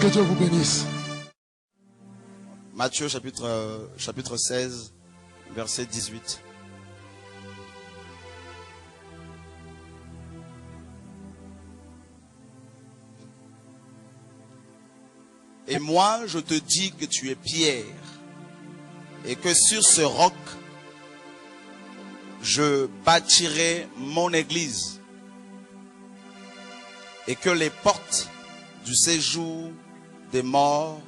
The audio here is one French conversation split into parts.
Que Dieu vous bénisse. Matthieu chapitre 16, verset 18. Et moi, je te dis que tu es Pierre, et que sur ce roc, je bâtirai mon église, et que les portes du séjour des morts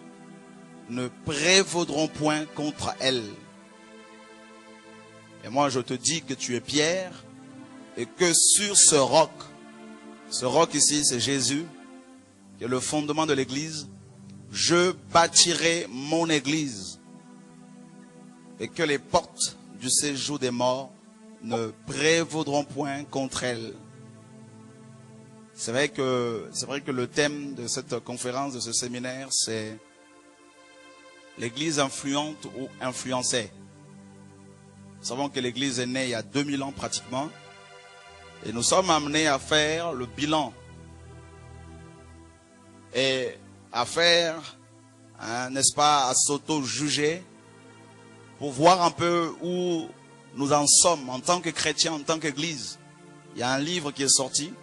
ne prévaudront point contre elle. Et moi, je te dis que tu es Pierre, et que sur ce roc ici, c'est Jésus, qui est le fondement de l'église, je bâtirai mon église, et que les portes du séjour des morts ne prévaudront point contre elle. C'est vrai que le thème de cette conférence, de ce séminaire, c'est l'église influente ou influencée. Nous savons que l'église est née il y a 2000 ans pratiquement, et nous sommes amenés à faire le bilan et à faire, n'est-ce pas, à s'auto-juger pour voir un peu où nous en sommes en tant que chrétiens, en tant qu'église. Il y a un livre qui est sorti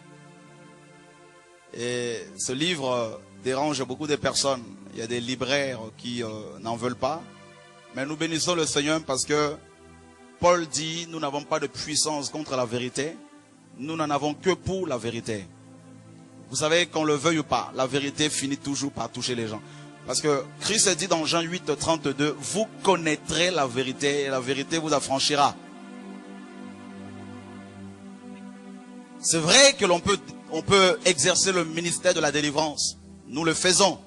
et ce livre dérange beaucoup de personnes. Il y a des libraires qui n'en veulent pas, mais nous bénissons le Seigneur parce que Paul dit, nous n'avons pas de puissance contre la vérité, nous n'en avons que pour la vérité. Vous savez, qu'on le veuille ou pas, la vérité finit toujours par toucher les gens. Parce que Christ a dit dans Jean 8, 32, vous connaîtrez la vérité et la vérité vous affranchira. C'est vrai que on peut exercer le ministère de la délivrance. Nous le faisons.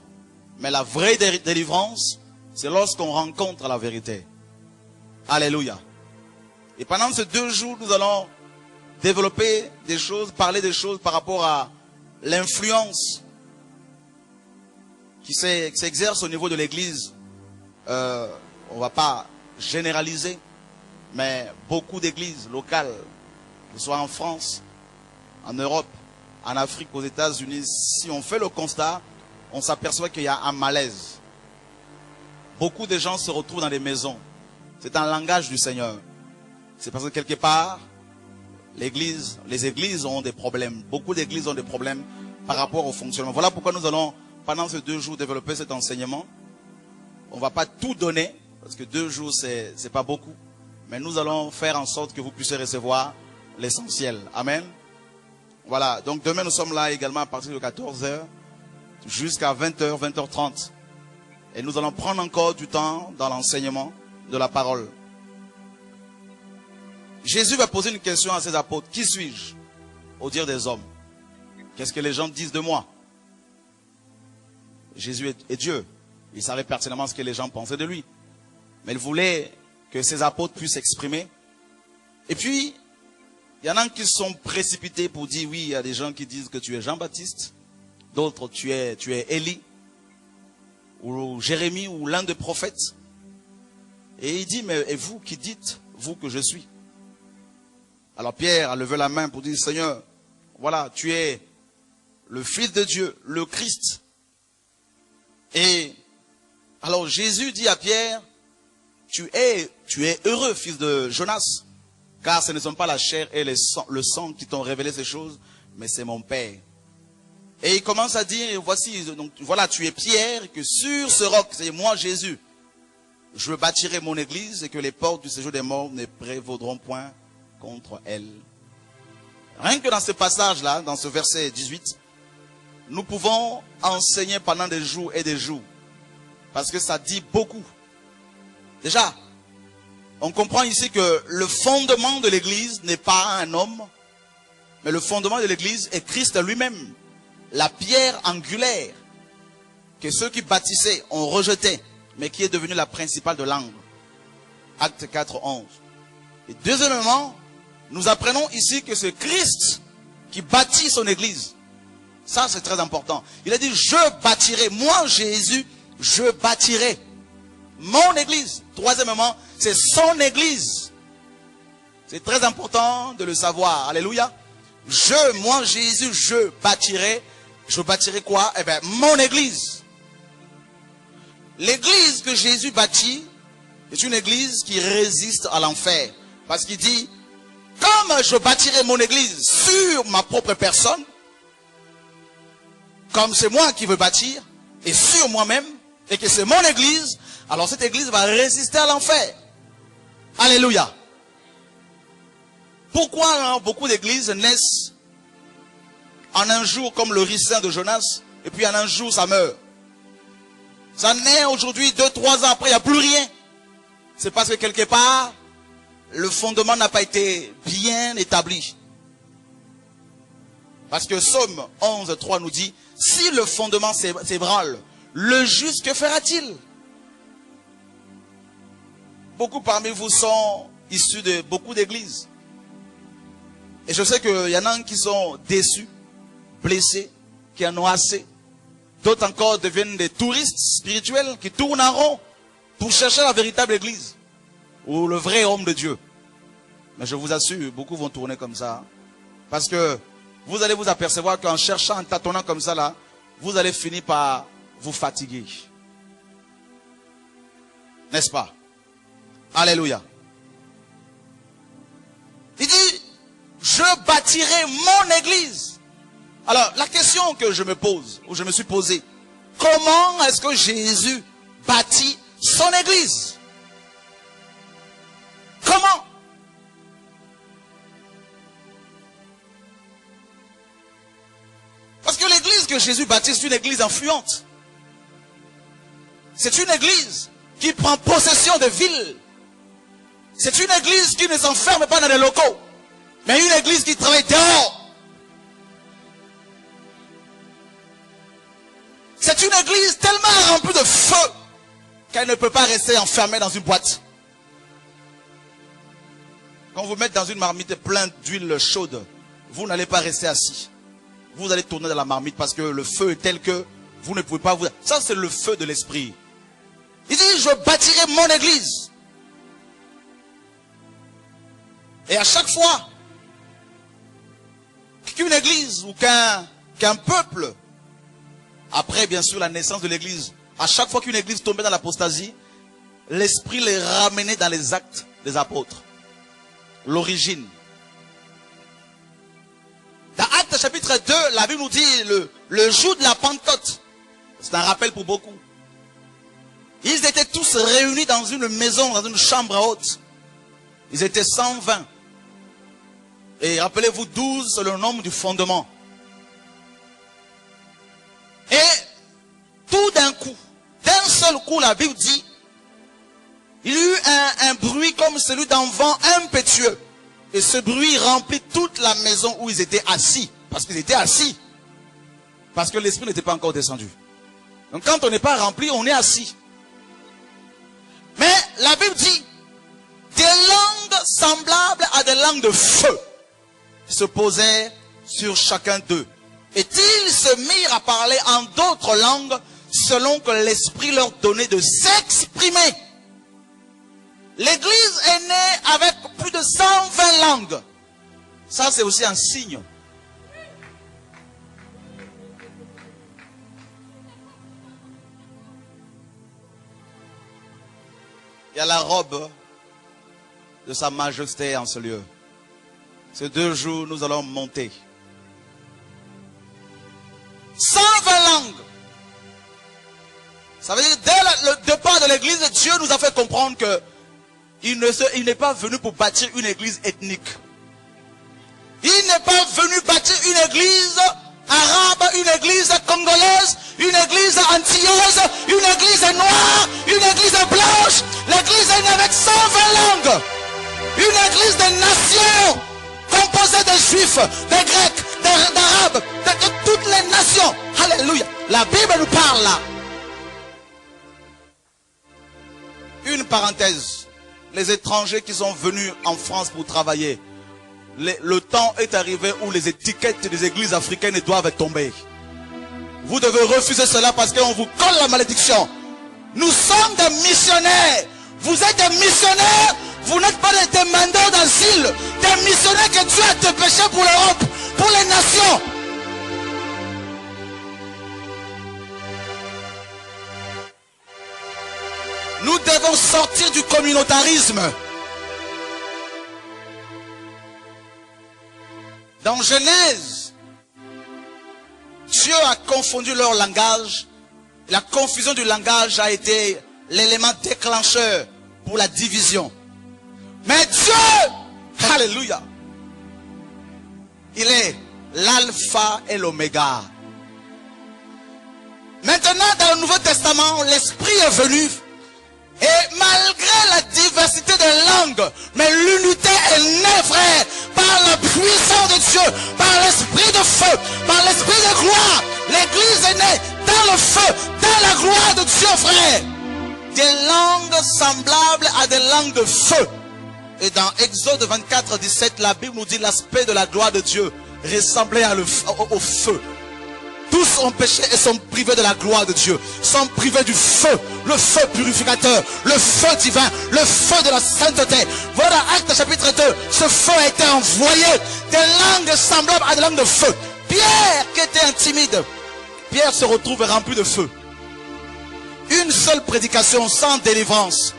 Mais la vraie délivrance, c'est lorsqu'on rencontre la vérité. Alléluia. Et pendant ces 2 jours, nous allons développer des choses, parler des choses par rapport à l'influence qui s'exerce au niveau de l'église. On ne va pas généraliser, mais beaucoup d'églises locales, que ce soit en France, en Europe, en Afrique, aux États-Unis, si on fait le constat, on s'aperçoit qu'il y a un malaise. Beaucoup de gens se retrouvent dans les maisons. C'est un langage du Seigneur. C'est parce que quelque part, les églises ont des problèmes. Beaucoup d'églises ont des problèmes par rapport au fonctionnement. Voilà pourquoi nous allons, pendant ces 2 jours, développer cet enseignement. On ne va pas tout donner, parce que 2 jours, c'est pas beaucoup. Mais nous allons faire en sorte que vous puissiez recevoir l'essentiel. Amen. Voilà, donc demain nous sommes là également à partir de 14h jusqu'à 20h, 20h30. Et nous allons prendre encore du temps dans l'enseignement de la parole. Jésus va poser une question à ses apôtres. Qui suis-je au dire des hommes? Qu'est-ce que les gens disent de moi? Jésus est Dieu. Il savait pertinemment ce que les gens pensaient de lui. Mais il voulait que ses apôtres puissent s'exprimer. Et puis, il y en a qui sont précipités pour dire, oui, il y a des gens qui disent que tu es Jean-Baptiste. D'autres, tu es Élie. Ou Jérémie, ou l'un des prophètes. Et il dit, mais et vous qui dites, vous que je suis? Alors Pierre a levé la main pour dire, Seigneur, voilà, tu es le Fils de Dieu, le Christ. Et alors Jésus dit à Pierre, tu es heureux, fils de Jonas, car ce ne sont pas la chair et le sang qui t'ont révélé ces choses, mais c'est mon Père. Et il commence à dire, voici, donc voilà, tu es Pierre, et que sur ce roc, c'est moi Jésus, je bâtirai mon église et que les portes du séjour des morts ne prévaudront point contre elle. Rien que dans ce passage-là, dans ce verset 18, nous pouvons enseigner pendant des jours et des jours. Parce que ça dit beaucoup. Déjà, on comprend ici que le fondement de l'église n'est pas un homme, mais le fondement de l'église est Christ lui-même. La pierre angulaire que ceux qui bâtissaient ont rejetée, mais qui est devenue la principale de l'angle. Acte 4, 11. Et deuxièmement, nous apprenons ici que c'est Christ qui bâtit son église. Ça, c'est très important. Il a dit, je bâtirai, moi Jésus, je bâtirai mon église. Troisièmement, c'est son église. C'est très important de le savoir. Alléluia. Moi Jésus, je bâtirai quoi? Eh bien, mon église. l'église que Jésus bâtit est une église qui résiste à l'enfer. Parce qu'il dit, comme je bâtirai mon église sur ma propre personne, comme c'est moi qui veux bâtir, et sur moi-même, et que c'est mon église, alors cette église va résister à l'enfer. Alléluia. Pourquoi beaucoup d'églises naissent en un jour comme le ricin de Jonas, et puis en un jour ça meurt? Ça naît aujourd'hui, 2-3 ans après, il n'y a plus rien. C'est parce que quelque part, le fondement n'a pas été bien établi. Parce que Psaume 11:3 nous dit, si le fondement s'ébranle, le juste, que fera-t-il? Beaucoup parmi vous sont issus de beaucoup d'églises. Et je sais qu'il y en a qui sont déçus, blessés, qui en ont assez. D'autres encore deviennent des touristes spirituels qui tournent en rond pour chercher la véritable église ou le vrai homme de Dieu. Mais je vous assure, beaucoup vont tourner comme ça. Parce que vous allez vous apercevoir qu'en cherchant, en tâtonnant comme ça là, vous allez finir par vous fatiguer. N'est-ce pas? Alléluia. Il dit, je bâtirai mon église. Alors, la question que je me pose, ou je me suis posée, comment est-ce que Jésus bâtit son église? Comment? Parce que l'église que Jésus bâtit, c'est une église influente. C'est une église qui prend possession de villes. C'est une église qui ne s'enferme pas dans les locaux, mais une église qui travaille dehors. C'est une église tellement remplie de feu qu'elle ne peut pas rester enfermée dans une boîte. Quand vous mettez dans une marmite pleine d'huile chaude, vous n'allez pas rester assis. Vous allez tourner dans la marmite parce que le feu est tel que vous ne pouvez pas vous... Ça, c'est le feu de l'esprit. Il dit, je bâtirai mon église. Et à chaque fois qu'une église ou qu'un peuple, après bien sûr la naissance de l'église, à chaque fois qu'une église tombait dans l'apostasie, l'esprit les ramenait dans les actes des apôtres. L'origine. Dans Actes chapitre 2, la Bible nous dit le jour de la Pentecôte. C'est un rappel pour beaucoup. Ils étaient tous réunis dans une maison, dans une chambre haute. Ils étaient 120. Et rappelez-vous, 12, c'est le nombre du fondement. Et tout d'un coup, d'un seul coup, la Bible dit, il y eut un bruit comme celui d'un vent impétueux. Et ce bruit remplit toute la maison où ils étaient assis. Parce qu'ils étaient assis. Parce que l'esprit n'était pas encore descendu. Donc quand on n'est pas rempli, on est assis. Mais la Bible dit, des langues semblables à des langues de feu se posaient sur chacun d'eux. Et ils se mirent à parler en d'autres langues selon que l'esprit leur donnait de s'exprimer. L'église est née avec plus de 120 langues. Ça, c'est aussi un signe. Il y a la robe de sa majesté en ce lieu. Ces 2 jours, nous allons monter. 120 langues. Ça veut dire, dès le départ de l'église, Dieu nous a fait comprendre que il n'est pas venu pour bâtir une église ethnique. Il n'est pas venu bâtir une église arabe, une église congolaise, une église antillaise, une église noire, une église blanche. L'église est née avec 120 langues. Une église de nations, composée de juifs, de grecs, d'arabes, de toutes les nations. Alléluia. La Bible nous parle là. Une parenthèse. Les étrangers qui sont venus en France pour travailler, le temps est arrivé où les étiquettes des églises africaines doivent tomber. Vous devez refuser cela parce qu'on vous colle la malédiction. Nous sommes des missionnaires. Vous êtes des missionnaires. Vous n'êtes pas des demandeurs d'asile. Des missionnaires que Dieu a dépêchés pour l'Europe, pour les nations. Nous devons sortir du communautarisme. Dans Genèse, Dieu a confondu leur langage. La confusion du langage a été l'élément déclencheur pour la division. Mais Dieu, alléluia, il est l'alpha et l'oméga. Maintenant, dans le Nouveau Testament, l'Esprit est venu. Et malgré la diversité des langues, mais l'unité est née, frère, par la puissance de Dieu, par l'Esprit de feu, par l'Esprit de gloire. L'Église est née dans le feu, dans la gloire de Dieu, frère. Des langues semblables à des langues de feu. Et dans Exode 24, 17, la Bible nous dit l'aspect de la gloire de Dieu ressemblait au feu. Tous ont péché et sont privés de la gloire de Dieu. Sont privés du feu. Le feu purificateur. Le feu divin. Le feu de la sainteté. Voilà Actes chapitre 2. Ce feu a été envoyé. Des langues semblables à des langues de feu. Pierre qui était intimide. Pierre se retrouve rempli de feu. Une seule prédication sans délivrance.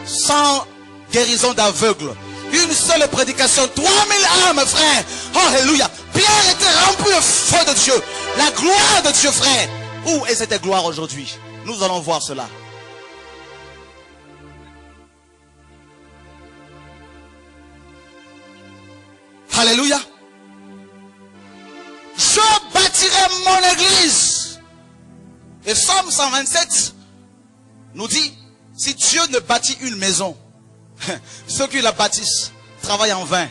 Sans guérison d'aveugle. Une seule prédication, 3000 âmes, frère. Alléluia. Pierre était rempli de feu de Dieu. La gloire de Dieu, frère. Où est cette gloire aujourd'hui? Nous allons voir cela. Alléluia. Je bâtirai mon église. Et Psaume 127 nous dit, si Dieu ne bâtit une maison, ceux qui la bâtissent travaillent en vain.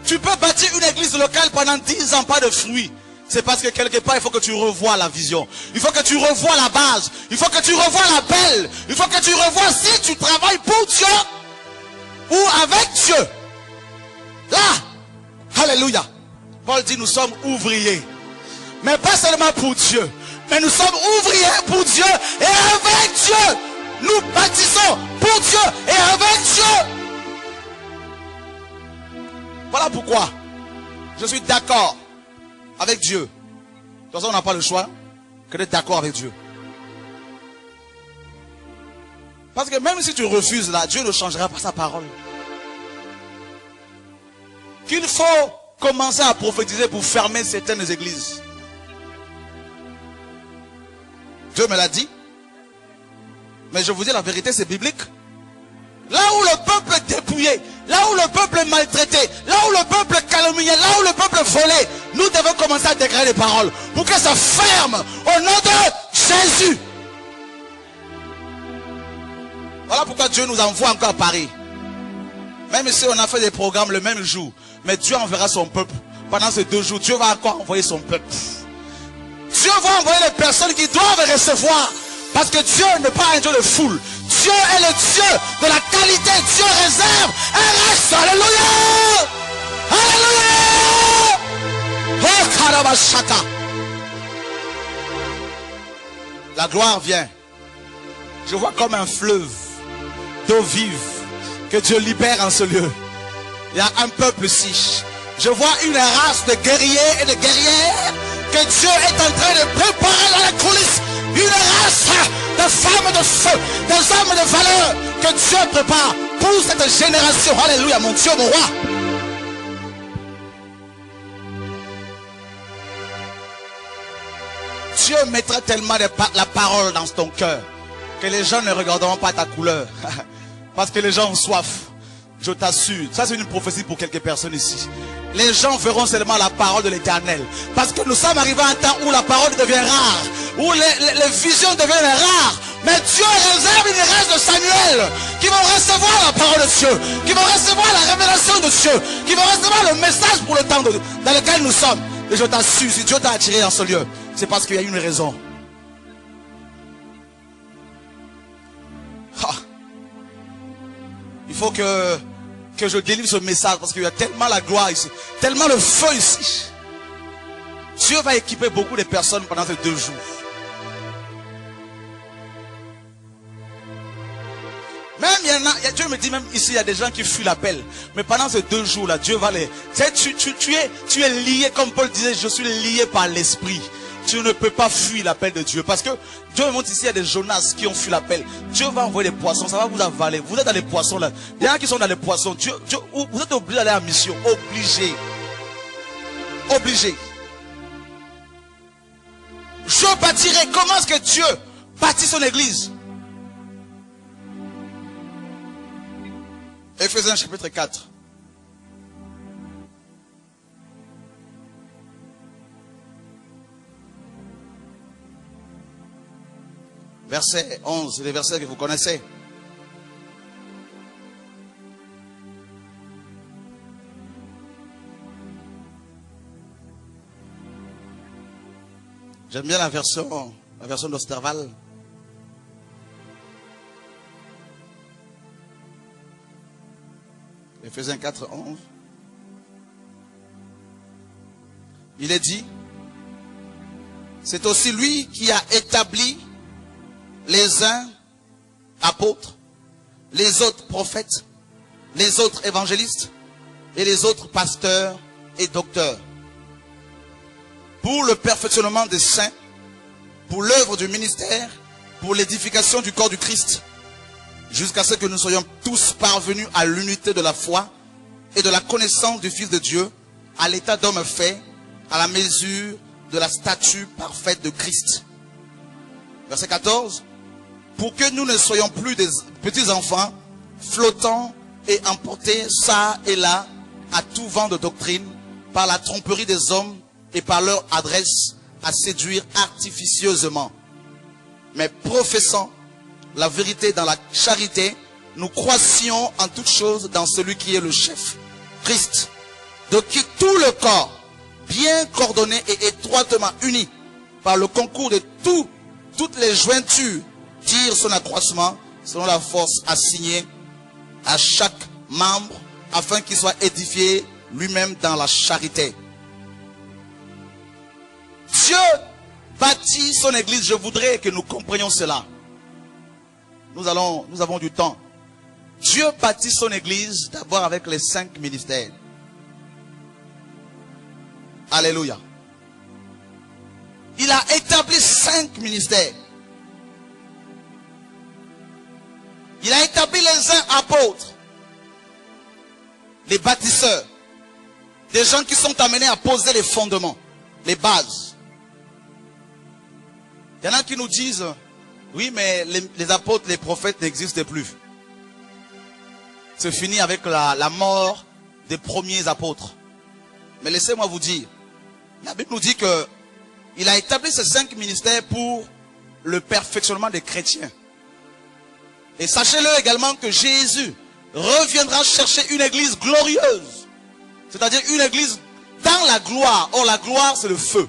Tu peux bâtir une église locale pendant 10 ans, pas de fruits. C'est parce que quelque part, il faut que tu revoies la vision. Il faut que tu revoies la base. Il faut que tu revoies l'appel. Il faut que tu revoies si tu travailles pour Dieu ou avec Dieu. Là, alléluia. Paul dit, nous sommes ouvriers. Mais pas seulement pour Dieu. Mais nous sommes ouvriers pour Dieu et avec Dieu. Nous bâtissons pour Dieu et avec Dieu. Voilà pourquoi je suis d'accord avec Dieu. De toute façon, on n'a pas le choix que d'être d'accord avec Dieu. Parce que même si tu refuses là, Dieu ne changera pas sa parole. Qu'il faut commencer à prophétiser pour fermer certaines églises. Dieu me l'a dit. Mais je vous dis la vérité, c'est biblique. Là où le peuple est dépouillé, là où le peuple est maltraité, là où le peuple est calomnié, là où le peuple est volé, nous devons commencer à déclarer les paroles pour que ça ferme au nom de Jésus. Voilà pourquoi Dieu nous envoie encore à Paris. Même si on a fait des programmes le même jour, mais Dieu enverra son peuple. Pendant ces 2 jours, Dieu va encore envoyer son peuple. Dieu va envoyer les personnes qui doivent recevoir. Parce que Dieu n'est pas un Dieu de foule. Dieu est le Dieu de la qualité. Dieu réserve un reste. Alléluia. Alléluia. Oh, Karabashaka. La gloire vient. Je vois comme un fleuve d'eau vive que Dieu libère en ce lieu. Il y a un peuple ici. Je vois une race de guerriers et de guerrières que Dieu est en train de préparer dans la coulisse. Une race de femmes de feu, des hommes de valeur que Dieu prépare pour cette génération. Alléluia, mon Dieu, mon roi. Dieu mettra tellement la parole dans ton cœur que les gens ne regarderont pas ta couleur. Parce que les gens ont soif. Je t'assure, ça c'est une prophétie pour quelques personnes ici. Les gens verront seulement la parole de l'Éternel. Parce que nous sommes arrivés à un temps où la parole devient rare, où les visions deviennent rares. Mais Dieu réserve une race de Samuel qui vont recevoir la parole de Dieu, qui vont recevoir la révélation de Dieu, qui vont recevoir le message pour le temps dans lequel nous sommes. Et je t'assure, si Dieu t'a attiré dans ce lieu, c'est parce qu'il y a une raison. Ah. Il faut que je délivre ce message parce qu'il y a tellement la gloire ici, tellement le feu ici. Dieu va équiper beaucoup de personnes pendant ces 2 jours. Même Dieu me dit même ici, il y a des gens qui fuient l'appel. Mais pendant ces 2 jours là, Dieu va les... Tu es lié, comme Paul disait, je suis lié par l'esprit. tu ne peux pas fuir l'appel de Dieu. Parce que Dieu me montre ici, il y a des Jonas qui ont fui l'appel. Dieu va envoyer des poissons, ça va vous avaler. Vous êtes dans les poissons là. Il y en a qui sont dans les poissons. Vous êtes obligés d'aller en mission. Obligé. Obligé. Je bâtirai. Comment est-ce que Dieu bâtit son église? Éphésiens chapitre 4. Verset 11, les versets que vous connaissez. J'aime bien la version d'Osterval. Éphésiens 4, 11. Il est dit, c'est aussi lui qui a établi les uns apôtres, les autres prophètes, les autres évangélistes et les autres pasteurs et docteurs, pour le perfectionnement des saints, pour l'œuvre du ministère, pour l'édification du corps du Christ, jusqu'à ce que nous soyons tous parvenus à l'unité de la foi et de la connaissance du Fils de Dieu, à l'état d'homme fait, à la mesure de la stature parfaite de Christ. Verset 14. Pour que nous ne soyons plus des petits enfants, flottants et emportés ça et là, à tout vent de doctrine, par la tromperie des hommes et par leur adresse à séduire artificieusement. Mais professant la vérité dans la charité, nous croissions en toutes choses dans celui qui est le chef, Christ, de qui tout le corps, bien coordonné et étroitement uni, par le concours de toutes les jointures, tire son accroissement selon la force assignée à chaque membre, afin qu'il soit édifié lui-même dans la charité. Dieu bâtit son église. Je voudrais que nous comprenions cela. Nous avons du temps. Dieu bâtit son église d'abord avec les 5 ministères. Alléluia. Il a établi 5 ministères. Il a établi les uns apôtres, les bâtisseurs, des gens qui sont amenés à poser les fondements, les bases. Il y en a qui nous disent, oui, mais les apôtres, les prophètes n'existent plus. C'est fini avec la mort des premiers apôtres. Mais laissez-moi vous dire, la Bible nous dit que il a établi ces 5 ministères pour le perfectionnement des chrétiens. Et sachez-le également que Jésus reviendra chercher une église glorieuse. C'est-à-dire une église dans la gloire. Or la gloire c'est le feu.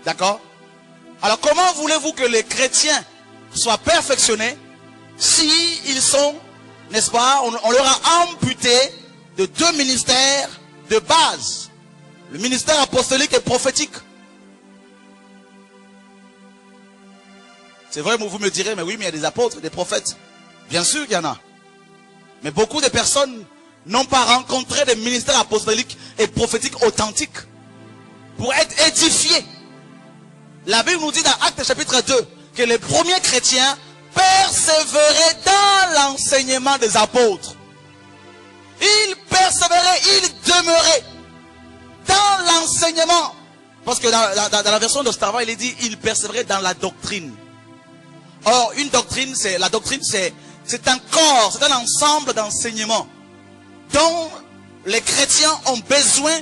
D'accord? Alors comment voulez-vous que les chrétiens soient perfectionnés si ils sont, n'est-ce pas, on leur a amputé de 2 ministères de base. Le ministère apostolique et prophétique. C'est vrai, vous me direz, mais oui, mais il y a des apôtres, des prophètes. Bien sûr qu'il y en a. Mais beaucoup de personnes n'ont pas rencontré des ministères apostoliques et prophétiques authentiques pour être édifiés. La Bible nous dit dans Actes chapitre 2 que les premiers chrétiens persévéraient dans l'enseignement des apôtres. Ils persévéraient, ils demeuraient dans l'enseignement. Parce que dans la version de Starva, il est dit, ils persévéraient dans la doctrine. Or, une doctrine, c'est un corps, c'est un ensemble d'enseignements dont les chrétiens ont besoin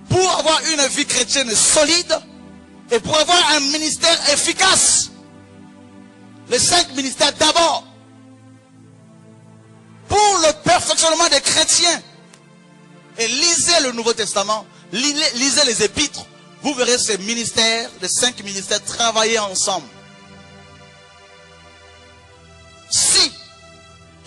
pour avoir une vie chrétienne solide et pour avoir un ministère efficace. Les 5 ministères d'abord. Pour le perfectionnement des chrétiens. Et lisez le Nouveau Testament, lisez les épîtres, vous verrez ces ministères, les 5 ministères travailler ensemble. Si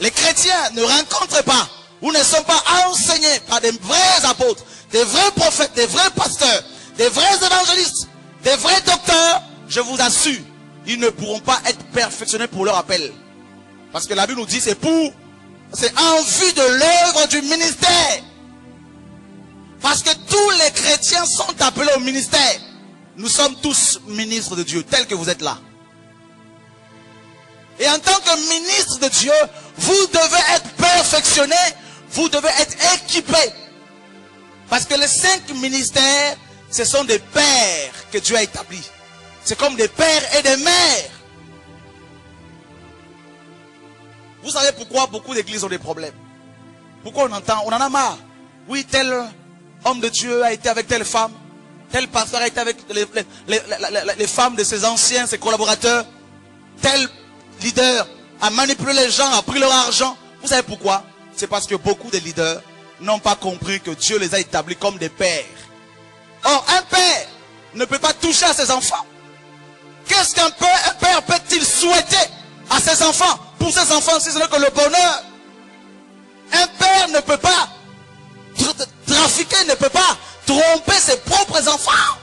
les chrétiens ne rencontrent pas ou ne sont pas enseignés par des vrais apôtres, des vrais prophètes, des vrais pasteurs, des vrais évangélistes, des vrais docteurs, je vous assure, ils ne pourront pas être perfectionnés pour leur appel. Parce que la Bible nous dit c'est en vue de l'œuvre du ministère. Parce que tous les chrétiens sont appelés au ministère. nous sommes tous ministres de Dieu, tels que vous êtes là. Et en tant que ministre de Dieu, vous devez être perfectionné, vous devez être équipé. Parce que les 5 ministères, ce sont des pères que Dieu a établis. C'est comme des pères et des mères. Vous savez pourquoi beaucoup d'églises ont des problèmes? Pourquoi on en a marre? Oui, tel homme de Dieu a été avec telle femme. Tel pasteur a été avec les femmes de ses anciens, ses collaborateurs. Tel leader a manipulé les gens, a pris leur argent. Vous savez pourquoi? C'est parce que beaucoup de leaders n'ont pas compris que Dieu les a établis comme des pères. Or, un père ne peut pas toucher à ses enfants. Qu'est-ce qu'un père peut-il souhaiter à ses enfants? Pour ses enfants, si ce n'est que le bonheur. Un père ne peut pas trafiquer, ne peut pas tromper ses propres enfants.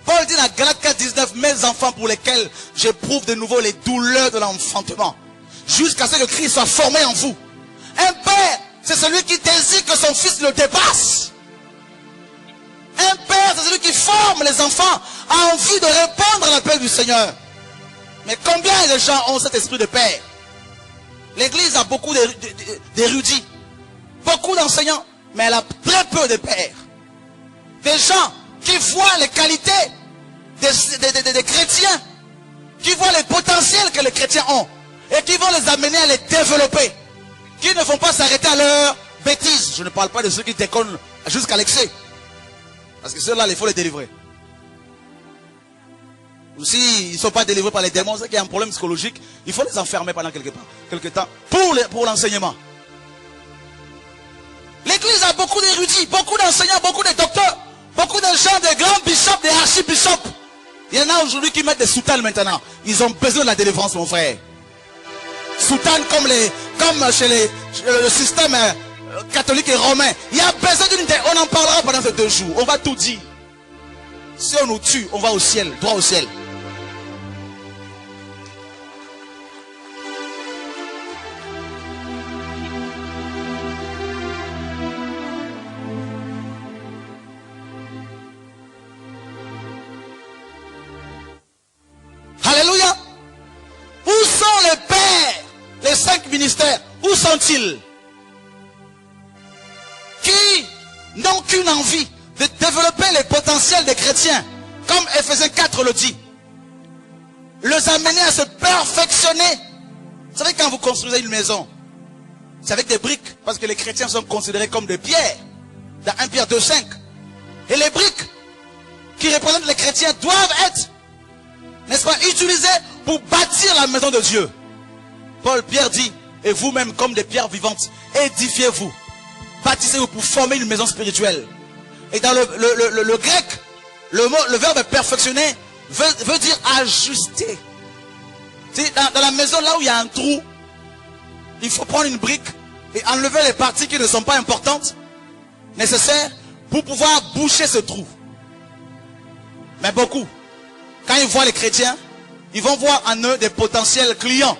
Paul dit dans Galates 4:19, mes enfants pour lesquels j'éprouve de nouveau les douleurs de l'enfantement, jusqu'à ce que Christ soit formé en vous. Un père, c'est celui qui désire que son fils le dépasse. Un père, c'est celui qui forme les enfants en vue de répandre l'appel du Seigneur. Mais combien de gens ont cet esprit de père? L'église a beaucoup d'érudits, beaucoup d'enseignants, mais elle a très peu de pères. Des gens qui voient les qualités des chrétiens, qui voient les potentiels que les chrétiens ont, et qui vont les amener à les développer, qui ne vont pas s'arrêter à leurs bêtises. Je ne parle pas de ceux qui déconnent jusqu'à l'excès, parce que ceux-là, il faut les délivrer. Ou s'ils ne sont pas délivrés par les démons, c'est qu'il y a un problème psychologique, il faut les enfermer pendant quelque temps pour l'enseignement. L'église a beaucoup d'érudits, beaucoup d'enseignants, beaucoup de docteurs, beaucoup de gens, des grands bishops, des archibishops. Il y en a aujourd'hui qui mettent des soutanes maintenant. Ils ont besoin de la délivrance, mon frère. Soutanes comme chez le système catholique et romain. Il y a besoin d'une... On en parlera pendant ces 2 jours. On va tout dire. Si on nous tue, on va au ciel, droit au ciel. Alléluia. Où sont les pères, les 5 ministères? Où sont-ils? Qui n'ont qu'une envie de développer les potentiels des chrétiens, comme Ephésiens 4 le dit. Les amener à se perfectionner. Vous savez, quand vous construisez une maison, c'est avec des briques, parce que les chrétiens sont considérés comme des pierres, dans 1 Pierre 2:5. Et les briques qui représentent les chrétiens doivent être, n'est-ce pas, utilisées pour bâtir la maison de Dieu. Pierre dit, et vous-même comme des pierres vivantes, édifiez-vous, bâtissez-vous pour former une maison spirituelle. Et dans le grec, le verbe perfectionner veut dire ajuster. Dans la maison, là où il y a un trou, il faut prendre une brique et enlever les parties qui ne sont pas importantes, nécessaires, pour pouvoir boucher ce trou. Mais beaucoup, quand ils voient les chrétiens, ils vont voir en eux des potentiels clients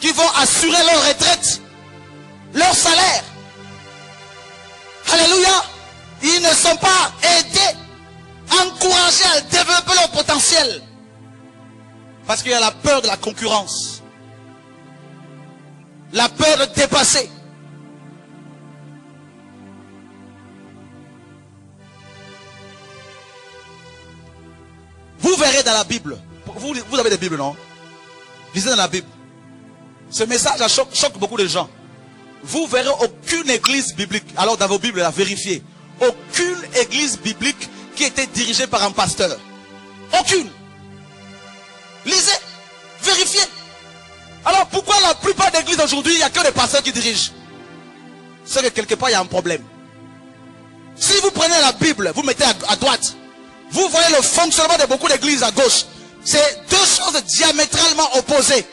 qui vont assurer leur retraite, leur salaire. Alléluia. Ils ne sont pas aidés, encouragés à développer leur potentiel. Parce qu'il y a la peur de la concurrence. La peur de dépasser. Vous verrez dans la Bible. Vous avez des Bibles, non? Lisez dans la Bible. Ce message choque beaucoup de gens. Vous verrez aucune église biblique. Alors dans vos Bibles, là, vérifiez. Aucune église biblique qui était dirigée par un pasteur. Aucune. Lisez, vérifiez. Alors pourquoi la plupart des églises aujourd'hui, il n'y a que des pasteurs qui dirigent? C'est que quelque part il y a un problème. Si vous prenez la Bible, vous mettez à droite, vous voyez le fonctionnement de beaucoup d'églises à gauche. C'est 2 choses diamétralement opposées.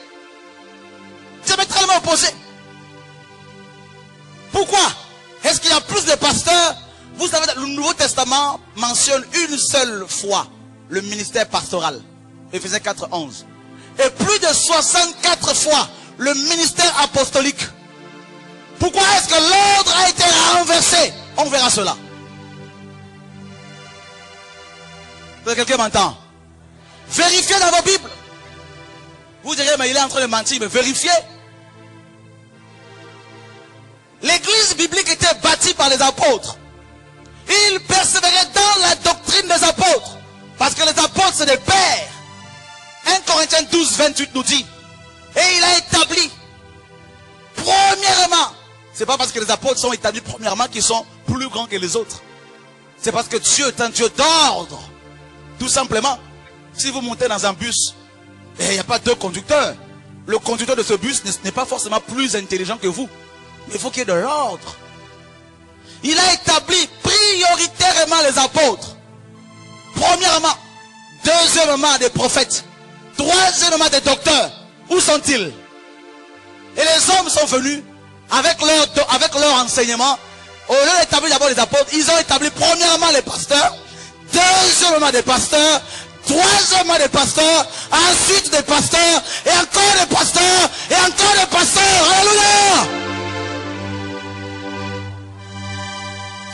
Diamétralement opposées. Pourquoi? Est-ce qu'il y a plus de pasteurs? Vous savez, le Nouveau Testament mentionne une seule fois le ministère pastoral. Ephésiens 4:11. Et plus de 64 fois le ministère apostolique. Pourquoi est-ce que l'ordre a été renversé? On verra cela. Quelqu'un m'entend? Vérifiez dans vos Bibles. Vous direz, mais il est en train de mentir, mais vérifiez. L'église biblique était bâtie par les apôtres. Ils persévéraient dans la doctrine des apôtres. Parce que les apôtres, c'est des pères. 1 Corinthiens 12, 28 nous dit. Et il a établi. Premièrement. C'est pas parce que les apôtres sont établis premièrement qu'ils sont plus grands que les autres. C'est parce que Dieu est un Dieu d'ordre. Tout simplement. Si vous montez dans un bus, et il n'y a pas deux conducteurs. Le conducteur de ce bus n'est pas forcément plus intelligent que vous. Mais il faut qu'il y ait de l'ordre. Il a établi prioritairement les apôtres. Premièrement. Deuxièmement, des prophètes. Troisièmement, des docteurs. Où sont-ils? Et les hommes sont venus avec leur enseignement. Au lieu d'établir d'abord les apôtres, ils ont établi premièrement les pasteurs. Deuxièmement, des pasteurs. Troisièmement, des pasteurs. Ensuite, des pasteurs. Et encore des pasteurs. Et encore des pasteurs. Alléluia!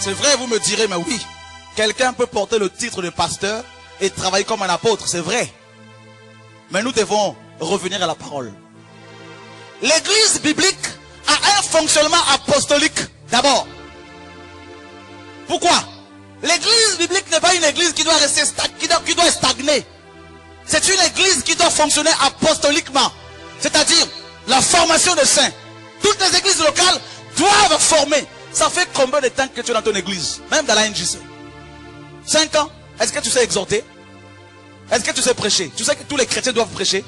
C'est vrai, vous me direz, mais oui, quelqu'un peut porter le titre de pasteur et travailler comme un apôtre, c'est vrai. Mais nous devons revenir à la parole. L'église biblique a un fonctionnement apostolique d'abord. Pourquoi? L'église biblique n'est pas une église qui doit rester qui doit stagner. C'est une église qui doit fonctionner apostoliquement. C'est-à-dire la formation des saints. Toutes les églises locales doivent former. Ça fait combien de temps que tu es dans ton église? Même dans la NJC. 5 ans. Est-ce que tu sais exhorter? Est-ce que tu sais prêcher? Tu sais que tous les chrétiens doivent prêcher?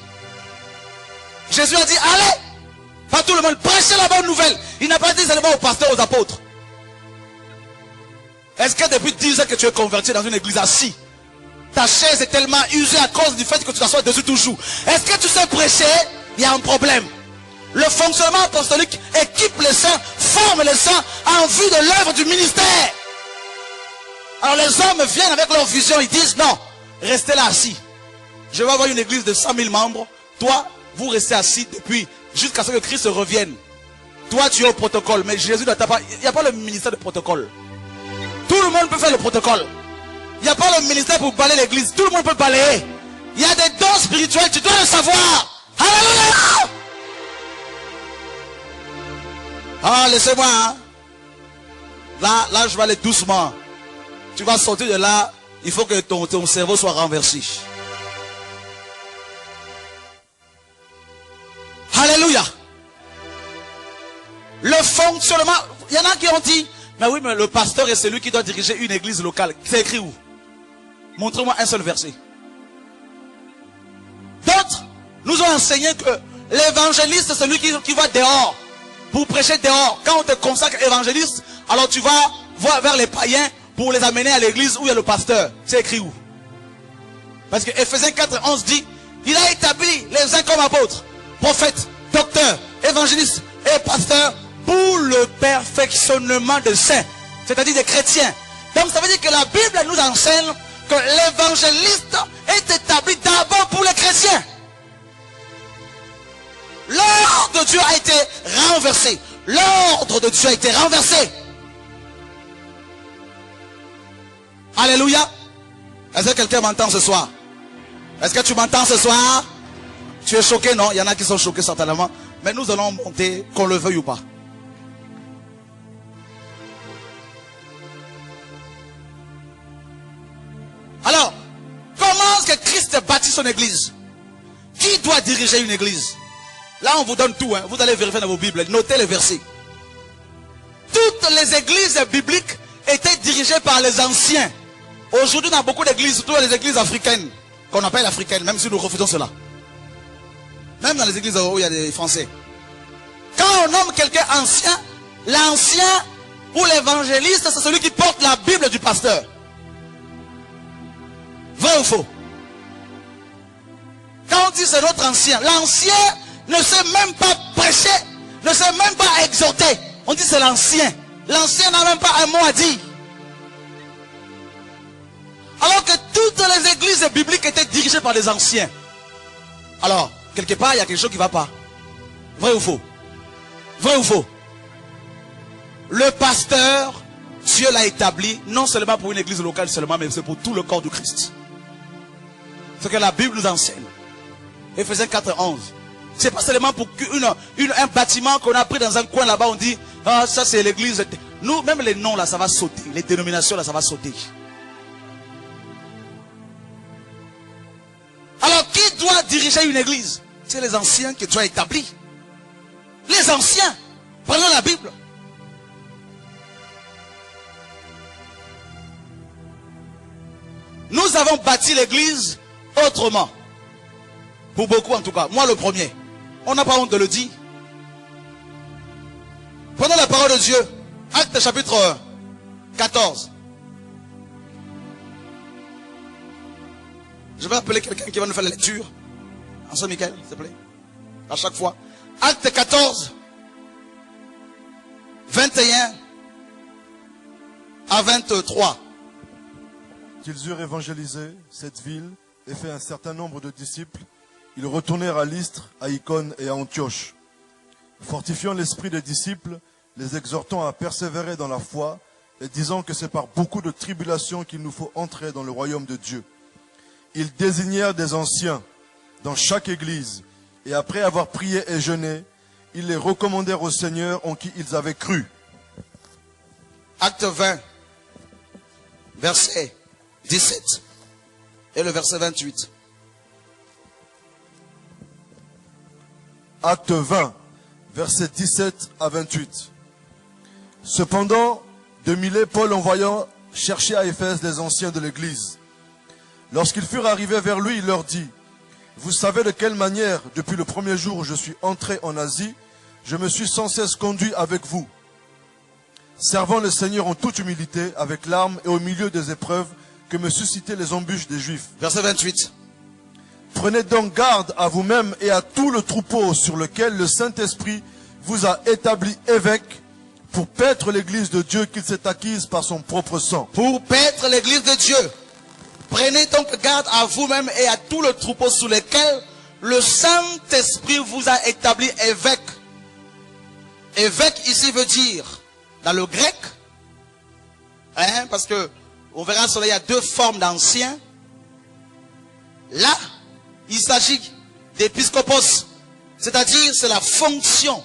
Jésus a dit, allez! Pas tout le monde, prêchez la bonne nouvelle. Il n'a pas dit seulement aux pasteurs, aux apôtres. Est-ce que depuis 10 ans que tu es converti dans une église assis, ta chaise est tellement usée à cause du fait que tu t'assois dessus toujours? Est-ce que tu sais prêcher? Il y a un problème. Le fonctionnement apostolique équipe les saints, forme les saints en vue de l'œuvre du ministère. Alors les hommes viennent avec leur vision, ils disent non, restez là assis. Je vais avoir une église de 100 000 membres. Toi, vous restez assis depuis jusqu'à ce que Christ revienne. Toi, tu es au protocole, mais Jésus ne t'a pas. Il n'y a pas le ministère de protocole. Tout le monde peut faire le protocole. Il n'y a pas le ministère pour balayer l'église. Tout le monde peut balayer. Il y a des dons spirituels, tu dois le savoir. Alléluia! Ah, laissez-moi. Hein? Là, je vais aller doucement. Tu vas sortir de là. Il faut que ton cerveau soit renversé. Alléluia. Le fonctionnement. Il y en a qui ont dit, mais oui, mais le pasteur est celui qui doit diriger une église locale. C'est écrit où? Montrez-moi un seul verset. D'autres nous ont enseigné que l'évangéliste, c'est celui qui va dehors. Pour prêcher dehors. Quand on te consacre évangéliste, alors tu vas voir vers les païens pour les amener à l'église où il y a le pasteur. C'est écrit où? Parce que Ephésiens 4:11 dit, il a établi les uns comme apôtres, prophètes, docteurs, évangélistes et pasteurs pour le perfectionnement des saints, c'est-à-dire des chrétiens. Donc ça veut dire que la Bible nous enseigne que l'évangéliste est établi d'abord pour les chrétiens. L'ordre de Dieu a été renversé. L'ordre de Dieu a été renversé. Alléluia. Est-ce que quelqu'un m'entend ce soir? Est-ce que tu m'entends ce soir? Tu es choqué, non? Il y en a qui sont choqués certainement. Mais nous allons monter, qu'on le veuille ou pas. Alors, comment est-ce que Christ bâtit son église? Qui doit diriger une église? Là, on vous donne tout. Hein. Vous allez vérifier dans vos Bibles. Notez les versets. Toutes les églises bibliques étaient dirigées par les anciens. Aujourd'hui, dans beaucoup d'églises, surtout les églises africaines, qu'on appelle africaines, même si nous refusons cela. Même dans les églises où il y a des Français. Quand on nomme quelqu'un ancien, l'ancien ou l'évangéliste, c'est celui qui porte la Bible du pasteur. Vrai ou faux? Quand on dit c'est notre ancien, l'ancien ne sait même pas prêcher, ne sait même pas exhorter. On dit c'est l'ancien. L'ancien n'a même pas un mot à dire. Alors que toutes les églises bibliques étaient dirigées par les anciens. Alors, quelque part, il y a quelque chose qui ne va pas. Vrai ou faux? Vrai ou faux? Le pasteur, Dieu l'a établi, non seulement pour une église locale seulement, mais c'est pour tout le corps du Christ. ce que la Bible nous enseigne. Éphésiens 4:11. C'est pas seulement pour un bâtiment qu'on a pris dans un coin là-bas, on dit, ah, ça c'est l'église. Nous, même les noms là, ça va sauter. Les dénominations là, ça va sauter. Alors, qui doit diriger une église? C'est les anciens que tu as établis. Les anciens. Prenons la Bible. Nous avons bâti l'église autrement. Pour beaucoup en tout cas. Moi le premier. On n'a pas honte de le dire. Prenons la parole de Dieu. Actes chapitre 14. Je vais appeler quelqu'un qui va nous faire la lecture. Ensemble, Michael, s'il te plaît. À chaque fois. Acte 14. 21 à 23. Qu'ils eurent évangélisé cette ville et fait un certain nombre de disciples, ils retournèrent à Lystre, à Icône et à Antioche, fortifiant l'esprit des disciples, les exhortant à persévérer dans la foi et disant que c'est par beaucoup de tribulations qu'il nous faut entrer dans le royaume de Dieu. Ils désignèrent des anciens dans chaque église et après avoir prié et jeûné, ils les recommandèrent au Seigneur en qui ils avaient cru. Acte 20, verset 17 et le verset 28. Acte 20, versets 17 à 28. Cependant, de Milet, Paul envoyant chercher à Éphèse les anciens de l'église. Lorsqu'ils furent arrivés vers lui, il leur dit, « Vous savez de quelle manière, depuis le premier jour où je suis entré en Asie, je me suis sans cesse conduit avec vous, servant le Seigneur en toute humilité, avec larmes et au milieu des épreuves que me suscitaient les embûches des Juifs. » Verset 28. Prenez donc garde à vous-même et à tout le troupeau sur lequel le Saint-Esprit vous a établi évêque pour paître l'église de Dieu qu'il s'est acquise par son propre sang. Pour paître l'église de Dieu. Prenez donc garde à vous-même et à tout le troupeau sur lequel le Saint-Esprit vous a établi évêque. Évêque ici veut dire, dans le grec, parce que on verra cela, il y a deux formes d'anciens. Là, il s'agit d'épiscopos, c'est-à-dire c'est la fonction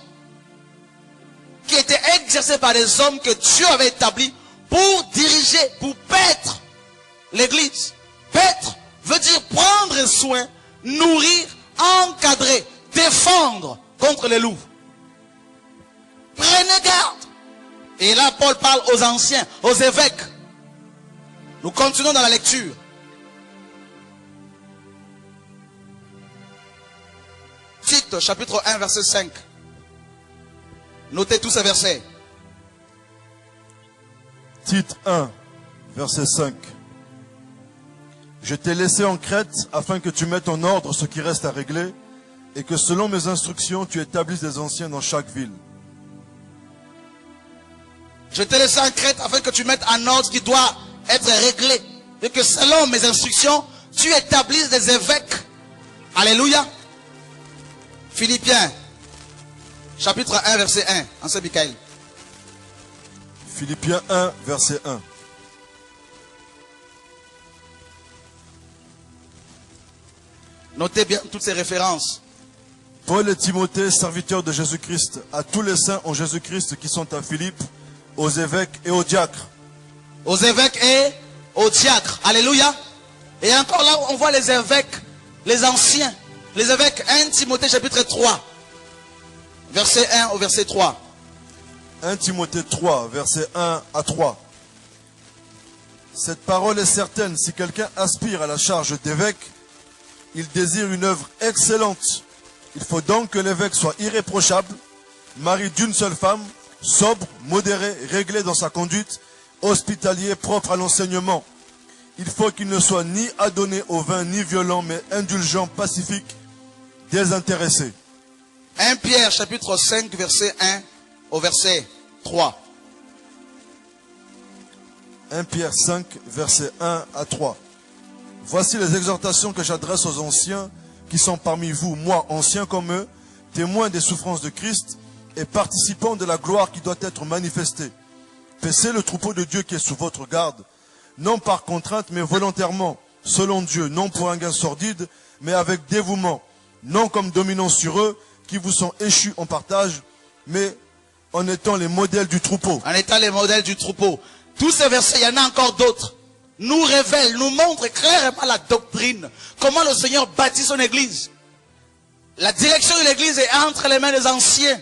qui était exercée par des hommes que Dieu avait établis pour diriger, pour paître l'église. Paître veut dire prendre soin, nourrir, encadrer, défendre contre les loups. Prenez garde. Et là, Paul parle aux anciens, aux évêques. Nous continuons dans la lecture. Tite, chapitre 1, verset 5. Notez tous ces versets. Tite 1, verset 5. Je t'ai laissé en Crète afin que tu mettes en ordre ce qui reste à régler et que selon mes instructions, tu établisses des anciens dans chaque ville. Je t'ai laissé en Crète afin que tu mettes en ordre ce qui doit être réglé et que selon mes instructions, tu établisses des évêques. Alléluia. Philippiens, chapitre 1, verset 1. Ensemble, Michael. Philippiens 1, verset 1. Notez bien toutes ces références. Paul et Timothée, serviteurs de Jésus-Christ, à tous les saints en Jésus-Christ qui sont à Philippe, aux évêques et aux diacres. Aux évêques et aux diacres. Alléluia. Et encore là, on voit les évêques, les anciens. Les évêques, 1 Timothée chapitre 3. Verset 1 au verset 3. 1 Timothée 3, verset 1 à 3. Cette parole est certaine, si quelqu'un aspire à la charge d'évêque, il désire une œuvre excellente. Il faut donc que l'évêque soit irréprochable, mari d'une seule femme, sobre, modéré, réglé dans sa conduite, hospitalier, propre à l'enseignement. Il faut qu'il ne soit ni adonné au vin, ni violent, mais indulgent, pacifique, désintéressé. 1 Pierre chapitre 5, verset 1 au verset 3. 1 Pierre 5, verset 1 à 3. Voici les exhortations que j'adresse aux anciens qui sont parmi vous, moi, anciens comme eux, témoins des souffrances de Christ et participants de la gloire qui doit être manifestée. Paissez le troupeau de Dieu qui est sous votre garde, non par contrainte mais volontairement, selon Dieu, non pour un gain sordide, mais avec dévouement, non comme dominant sur eux, qui vous sont échus en partage, mais en étant les modèles du troupeau. En étant les modèles du troupeau. Tous ces versets, il y en a encore d'autres, nous révèlent, nous montrent clairement la doctrine. Comment le Seigneur bâtit son église. La direction de l'église est entre les mains des anciens.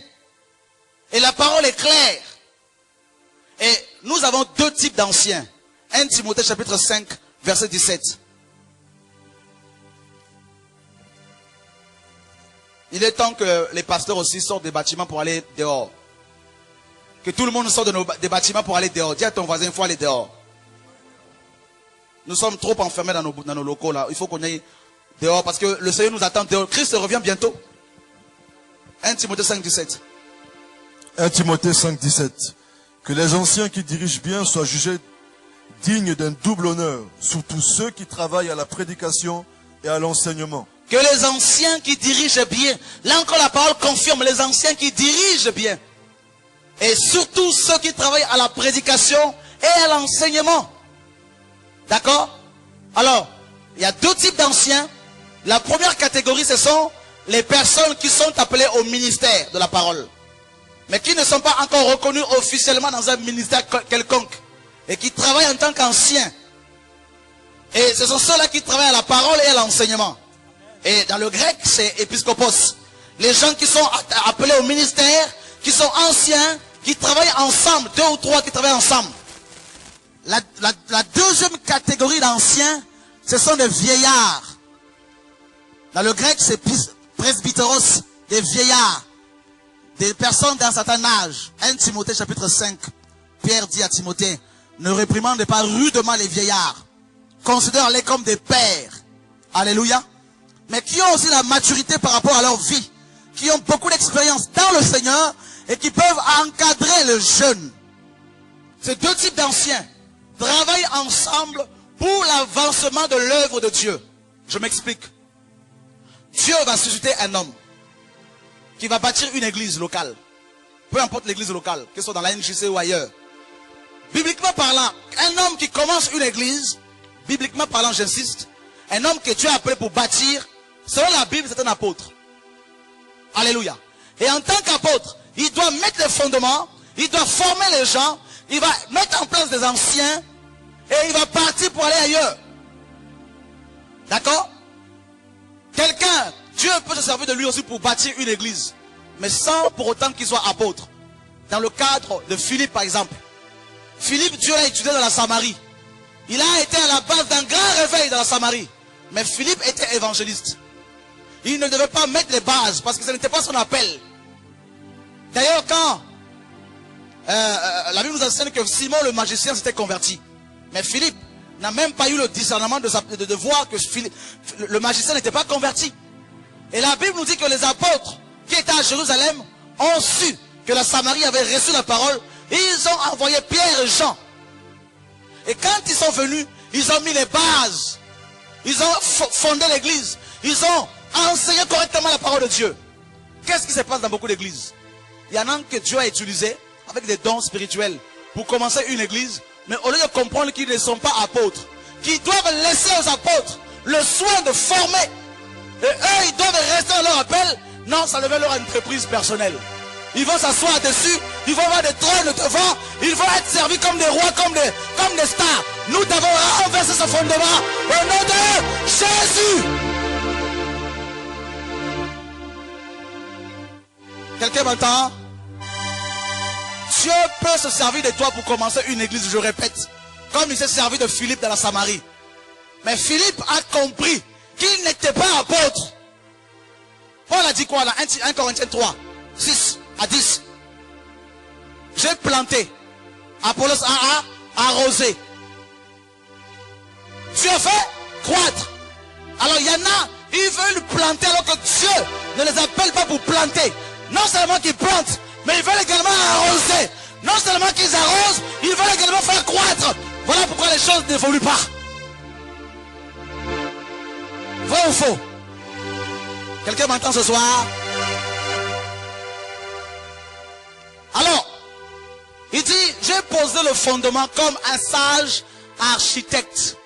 Et la parole est claire. Et nous avons deux types d'anciens. 1 Timothée chapitre 5, verset 17. Il est temps que les pasteurs aussi sortent des bâtiments pour aller dehors. Que tout le monde sorte des bâtiments pour aller dehors. Dis à ton voisin, il faut aller dehors. Nous sommes trop enfermés dans nos locaux là. Il faut qu'on aille dehors parce que le Seigneur nous attend dehors. Christ revient bientôt. 1 Timothée 5, 17. 1 Timothée 5, 17. Que les anciens qui dirigent bien soient jugés dignes d'un double honneur, surtout ceux qui travaillent à la prédication et à l'enseignement. Que les anciens qui dirigent bien. Là encore la parole confirme les anciens qui dirigent bien. Et surtout ceux qui travaillent à la prédication et à l'enseignement. D'accord? Alors, il y a deux types d'anciens. La première catégorie, ce sont les personnes qui sont appelées au ministère de la parole. Mais qui ne sont pas encore reconnus officiellement dans un ministère quelconque. Et qui travaillent en tant qu'anciens. Et ce sont ceux-là qui travaillent à la parole et à l'enseignement. Et dans le grec, c'est épiscopos. Les gens qui sont appelés au ministère, qui sont anciens, qui travaillent ensemble, 2 ou 3 qui travaillent ensemble. La deuxième catégorie d'anciens, ce sont des vieillards. Dans le grec, c'est presbyteros, des vieillards. Des personnes d'un certain âge. 1 Timothée chapitre 5, Pierre dit à Timothée, ne réprimandez pas rudement les vieillards. Considère-les comme des pères. Alléluia. Mais qui ont aussi la maturité par rapport à leur vie. Qui ont beaucoup d'expérience dans le Seigneur et qui peuvent encadrer le jeune. Ces deux types d'anciens travaillent ensemble pour l'avancement de l'œuvre de Dieu. Je m'explique. Dieu va susciter un homme qui va bâtir une église locale. Peu importe l'église locale, que ce soit dans la NJC ou ailleurs. Bibliquement parlant, un homme qui commence une église, bibliquement parlant, j'insiste, un homme que Dieu a appelé pour bâtir, selon la Bible, c'est un apôtre. Alléluia. Et en tant qu'apôtre, il doit mettre les fondements, il doit former les gens, il va mettre en place des anciens, et il va partir pour aller ailleurs. D'accord? Quelqu'un, Dieu peut se servir de lui aussi pour bâtir une église, mais sans pour autant qu'il soit apôtre. Dans le cadre de Philippe, par exemple. Philippe, Dieu l'a étudié dans la Samarie. Il a été à la base d'un grand réveil dans la Samarie. Mais Philippe était évangéliste. Il ne devait pas mettre les bases parce que ce n'était pas son appel. D'ailleurs, quand la Bible nous enseigne que Simon le magicien s'était converti. Mais Philippe n'a même pas eu le discernement de voir que le magicien n'était pas converti. Et la Bible nous dit que les apôtres qui étaient à Jérusalem ont su que la Samarie avait reçu la parole. Et ils ont envoyé Pierre et Jean. Et quand ils sont venus, ils ont mis les bases. Ils ont fondé l'église. Ils ont enseigné correctement la parole de Dieu. Qu'est-ce qui se passe dans beaucoup d'églises? Il y en a que Dieu a utilisé avec des dons spirituels pour commencer une église. Mais au lieu de comprendre qu'ils ne sont pas apôtres, qu'ils doivent laisser aux apôtres le soin de former. Et eux, ils doivent rester à leur appel. Non, ça devient leur entreprise personnelle. Ils vont s'asseoir dessus, ils vont avoir des trônes devant, ils vont être servis comme des rois, comme des stars. Nous devons renverser ce fondement au nom de Jésus. Quelqu'un m'entend? Dieu peut se servir de toi pour commencer une église, je répète. Comme il s'est servi de Philippe dans la Samarie. Mais Philippe a compris qu'il n'était pas apôtre. Paul a dit quoi là? 1 Corinthiens 3, 6 à 10. J'ai planté. Apollos a arrosé. Dieu a fait croître. Alors il y en a, ils veulent planter alors que Dieu ne les appelle pas pour planter. Non seulement qu'ils plantent, mais ils veulent également arroser. Non seulement qu'ils arrosent, ils veulent également faire croître. Voilà pourquoi les choses n'évoluent pas. Vrai ou faux? Quelqu'un m'entend ce soir? Alors, il dit, j'ai posé le fondement comme un sage architecte.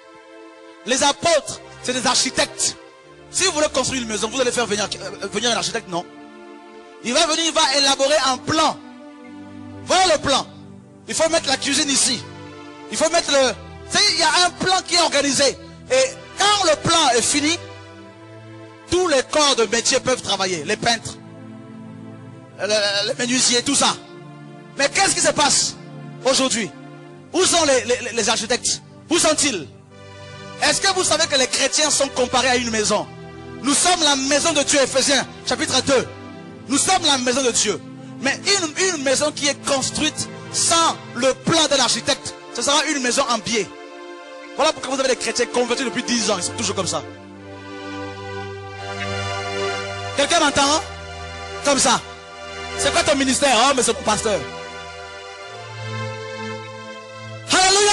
Les apôtres, c'est des architectes. Si vous voulez construire une maison, vous allez faire venir un architecte, non. Il va venir, il va élaborer un plan. Voilà le plan. Il faut mettre la cuisine ici. Il faut mettre le... Tu sais, il y a un plan qui est organisé. Et quand le plan est fini, tous les corps de métier peuvent travailler. Les peintres, les menuisiers, tout ça. Mais qu'est-ce qui se passe aujourd'hui? Où sont les architectes? Où sont-ils? Est-ce que vous savez que les chrétiens sont comparés à une maison? Nous sommes la maison de Dieu, Ephésiens, chapitre 2. Nous sommes la maison de Dieu. Mais une maison qui est construite sans le plan de l'architecte, ce sera une maison en biais. Voilà pourquoi vous avez des chrétiens convertis depuis 10 ans. Ils sont toujours comme ça. Quelqu'un m'entend, hein? Comme ça. C'est quoi ton ministère? Oh, mais c'est mon pasteur. Alléluia!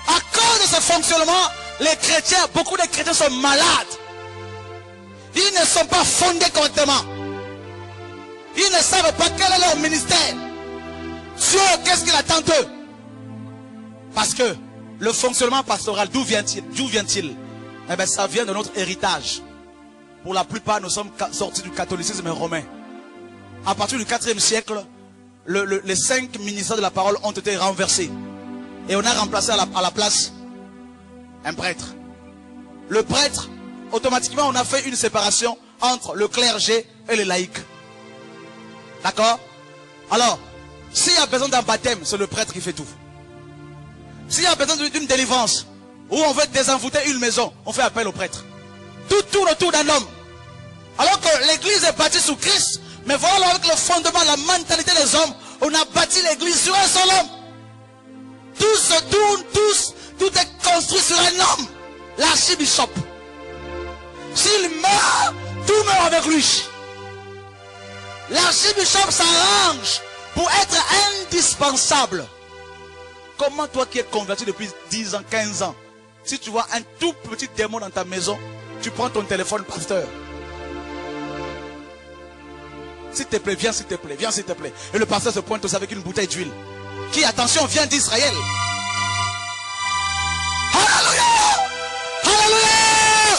À cause de ce fonctionnement, les chrétiens, beaucoup de chrétiens sont malades. Ils ne sont pas fondés correctement. Ils ne savent pas quel est leur ministère. Dieu, qu'est-ce qu'il attend d'eux? Parce que le fonctionnement pastoral, d'où vient-il? D'où vient-il? Eh bien, ça vient de notre héritage. Pour la plupart, nous sommes sortis du catholicisme romain. À partir du 4e siècle, les 5 ministères de la parole ont été renversés. Et on a remplacé à la place un prêtre. Le prêtre, automatiquement, on a fait une séparation entre le clergé et les laïcs. D'accord? Alors, s'il y a besoin d'un baptême, c'est le prêtre qui fait tout. S'il y a besoin d'une délivrance, où on veut désenvoûter une maison, on fait appel au prêtre. Tout tourne autour d'un homme. Alors que l'église est bâtie sous Christ, mais voilà, avec le fondement, la mentalité des hommes, on a bâti l'église sur un seul homme. Tout se tourne, tout est construit sur un homme, l'archibishop. S'il meurt, tout meurt avec lui. L'archibishop s'arrange pour être indispensable. Comment toi qui es converti depuis 10 ans, 15 ans, si tu vois un tout petit démon dans ta maison, tu prends ton téléphone, pasteur. S'il te plaît, viens s'il te plaît, viens s'il te plaît. Et le pasteur se pointe aussi avec une bouteille d'huile. Qui, attention, vient d'Israël. Alléluia! Alléluia!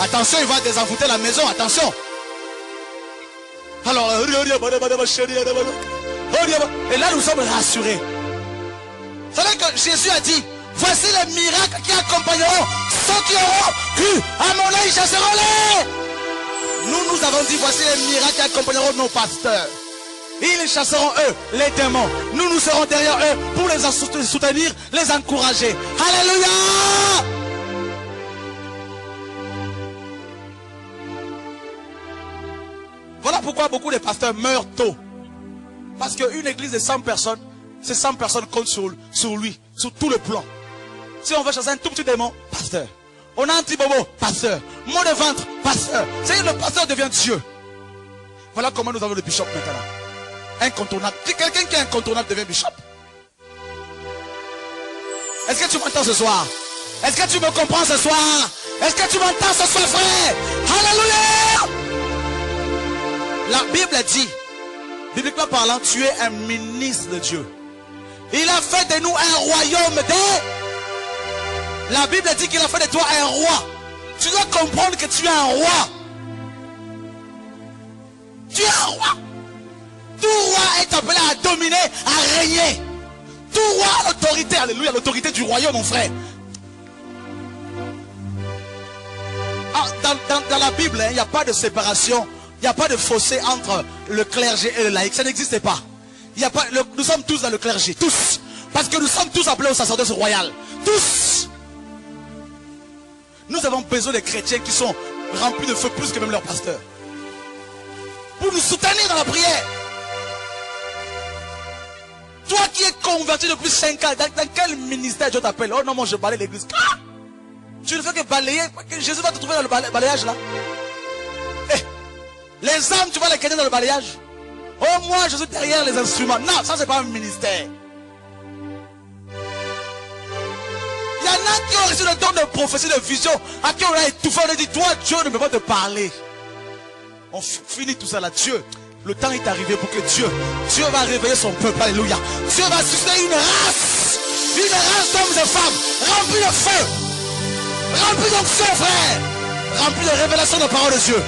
Attention, il va désenvoûter la maison, attention. Alors, et là nous sommes rassurés. Vous savez que Jésus a dit, voici les miracles qui accompagneront ceux qui auront cru. À mon œil, chasseront-les. Nous avons dit, voici les miracles qui accompagneront nos pasteurs. Ils chasseront eux, les démons. Nous serons derrière eux pour les soutenir, les encourager. Alléluia! Voilà pourquoi beaucoup de pasteurs meurent tôt. Parce qu'une église de 100 personnes, ces 100 personnes comptent sur lui, sur tout le plan. Si on veut chasser un tout petit démon, pasteur. On a un petit bobo, pasteur. Mot de ventre, pasteur. C'est le pasteur devient Dieu. Voilà comment nous avons le bishop maintenant. Incontournable. Quelqu'un qui est incontournable devient bishop. Est-ce que tu m'entends ce soir? Est-ce que tu me comprends ce soir? Est-ce que tu m'entends ce soir, frère? Alléluia! La Bible dit, bibliquement parlant, tu es un ministre de Dieu. Il a fait de nous un royaume La Bible dit qu'il a fait de toi un roi. Tu dois comprendre que tu es un roi. Tu es un roi. Tout roi est appelé à dominer, à régner. Tout roi a l'autorité, alléluia, l'autorité du royaume, mon frère. Dans la Bible, il n'y a pas de séparation. Il n'y a pas de fossé entre le clergé et le laïc. Ça n'existe pas. Nous sommes tous dans le clergé. Tous. Parce que nous sommes tous appelés au sacerdoce royal. Tous. Nous avons besoin des chrétiens qui sont remplis de feu plus que même leurs pasteurs. Pour nous soutenir dans la prière. Toi qui es converti depuis 5 ans, dans quel ministère Dieu t'appelle? Oh non, moi je balaye l'église. Ah! Tu ne fais que balayer. Jésus va te trouver dans le balayage là. Les âmes, tu vas les gagner dans le balayage. Oh, moi, je suis derrière les instruments. Non, ça, c'est pas un ministère. Il y en a qui ont reçu le don de prophétie, de vision, à qui on a étouffé, on a dit, toi, Dieu ne peut pas te parler. On finit tout ça là. Dieu, Le temps est arrivé pour que Dieu va réveiller son peuple, alléluia. Dieu va susciter une race d'hommes et femmes, remplis de feu, remplis d'onction, frère, remplis de révélation de la parole de Dieu.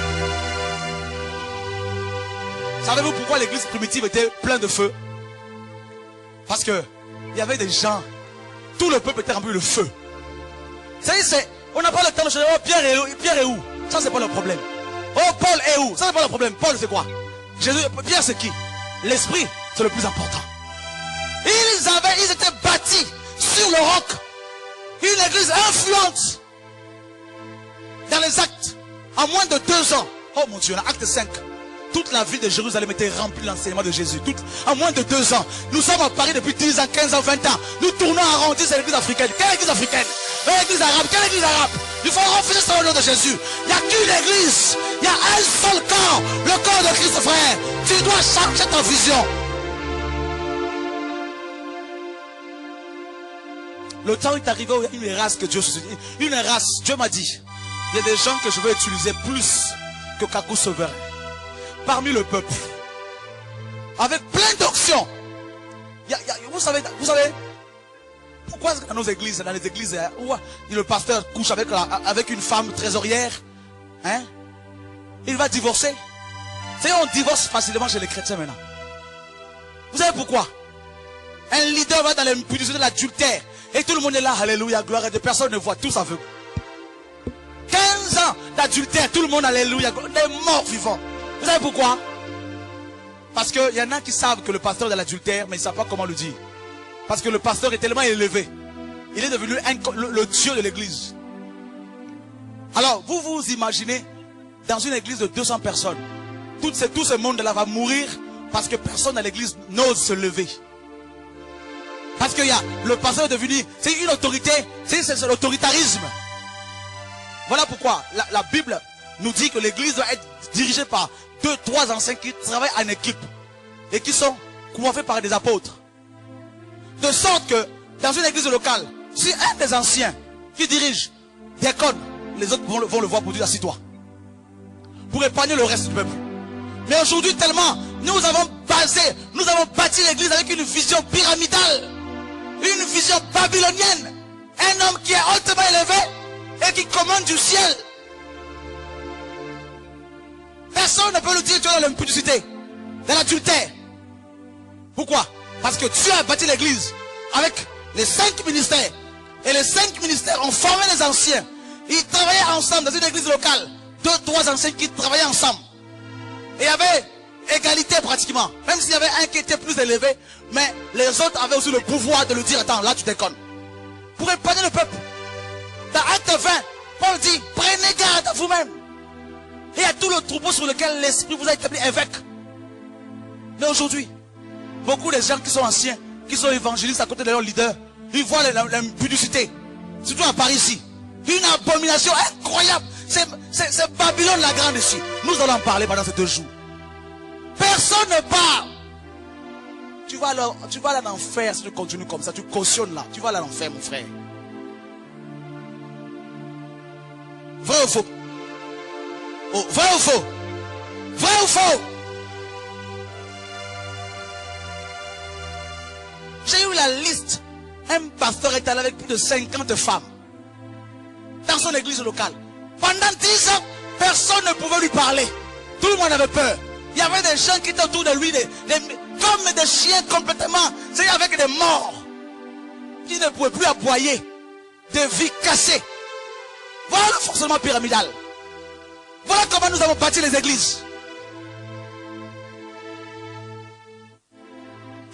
Savez-vous pourquoi l'église primitive était pleine de feu? Parce que il y avait des gens, tout le peuple était rempli de feu. On n'a pas le temps de chercher, oh, Pierre est où? Ça c'est pas le problème. Oh, Paul est où? Ça c'est pas le problème. Paul c'est quoi? Pierre c'est qui? L'esprit c'est le plus important. Ils étaient bâtis sur le roc. Une église influente dans les actes. En moins de 2 ans. Oh mon Dieu, dans acte 5. Toute la ville de Jérusalem était remplie de l'enseignement de Jésus. En moins de 2 ans. Nous sommes à Paris depuis 10 ans, 15 ans, 20 ans. Nous tournons à rond, c'est l'église africaine. Quelle église africaine? L'église arabe. Quelle église arabe? Il faut refuser ça au nom de Jésus. Il n'y a qu'une église. Il y a un seul corps. Le corps de Christ, frère. Tu dois changer ta vision. Le temps est arrivé où il y a une race que Dieu suscite. Une race, Dieu m'a dit. Il y a des gens que je vais utiliser plus que Kakou Sauveur. Parmi le peuple. Avec plein d'options. Vous savez, pourquoi dans nos églises, dans les églises où le pasteur couche avec une femme trésorière, hein, il va divorcer. C'est on divorce facilement chez les chrétiens maintenant. Vous savez pourquoi? Un leader va dans l'impudicité de l'adultère et tout le monde est là, alléluia, gloire, et des personnes ne voient, tous aveugles. 15 ans d'adultère, tout le monde, alléluia, des morts vivants. Vous savez pourquoi? Parce qu'il y en a qui savent que le pasteur est de l'adultère, mais ils ne savent pas comment le dire. Parce que le pasteur est tellement élevé. Il est devenu le Dieu de l'église. Alors, vous vous imaginez, dans une église de 200 personnes, tout ce monde-là va mourir parce que personne à l'église n'ose se lever. Parce que le pasteur est devenu, c'est une autorité, c'est l'autoritarisme. Voilà pourquoi la Bible nous dit que l'église doit être dirigée par 2, 3 anciens qui travaillent en équipe et qui sont coiffés par des apôtres. De sorte que dans une église locale, si un des anciens qui dirige déconne, les autres vont le voir pour dire assis-toi. Pour épargner le reste du peuple. Mais aujourd'hui tellement, nous avons bâti l'église avec une vision pyramidale. Une vision babylonienne. Un homme qui est hautement élevé et qui commande du ciel. Personne ne peut le dire, tu es dans l'impudicité, dans l'adultère. Pourquoi? Parce que Dieu a bâti l'église avec les 5 ministères. Et les 5 ministères ont formé les anciens. Ils travaillaient ensemble dans une église locale. 2, 3 anciens qui travaillaient ensemble. Et il y avait égalité pratiquement. Même s'il y avait un qui était plus élevé. Mais les autres avaient aussi le pouvoir de lui dire, attends, là tu déconnes. Pour épargner le peuple. Dans Acte 20, Paul dit, prenez garde à vous-même. Et il y a tout le troupeau sur lequel l'Esprit vous a établi évêque. Mais aujourd'hui, beaucoup de gens qui sont anciens, qui sont évangélistes à côté de leurs leaders, ils voient l'impudicité. Surtout à Paris ici. Une abomination incroyable. C'est Babylone la grande ici. Nous allons en parler pendant ces 2 jours. Personne ne parle. Tu vas aller en enfer si tu continues comme ça. Tu cautionnes là. Tu vas aller en enfer, mon frère. Vrai ou faux? Oh, vrai ou faux? Vrai ou faux? J'ai eu la liste. Un pasteur est allé avec plus de 50 femmes dans son église locale. Pendant 10 ans, personne ne pouvait lui parler. Tout le monde avait peur. Il y avait des gens qui étaient autour de lui, comme des chiens complètement, c'est avec des morts, qui ne pouvaient plus aboyer, des vies cassées. Voilà le fonctionnement pyramidal. Voilà comment nous avons bâti les églises.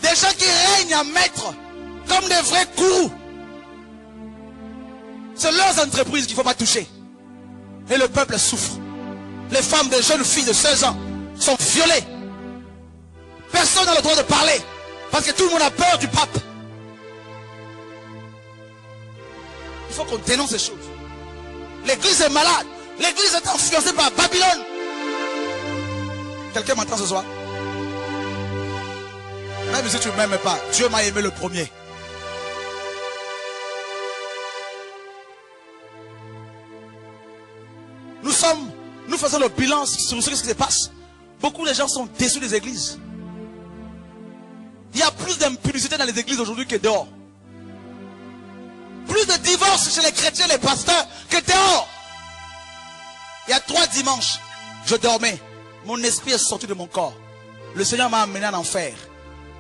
Des gens qui règnent à maître, comme des vrais gourous. C'est leurs entreprises qu'il ne faut pas toucher. Et le peuple souffre. Les femmes des jeunes filles de 16 ans sont violées. Personne n'a le droit de parler. Parce que tout le monde a peur du pape. Il faut qu'on dénonce ces choses. L'église est malade. L'église est influencée par Babylone. Quelqu'un m'entend ce soir? Même si tu ne m'aimes pas, Dieu m'a aimé le premier. Nous faisons le bilan sur ce qui se passe. Beaucoup de gens sont déçus des églises. Il y a plus d'impudicité dans les églises aujourd'hui que dehors. Plus de divorces chez les chrétiens, les pasteurs, que dehors. Il y a 3 dimanches, je dormais. Mon esprit est sorti de mon corps. Le Seigneur m'a amené en enfer.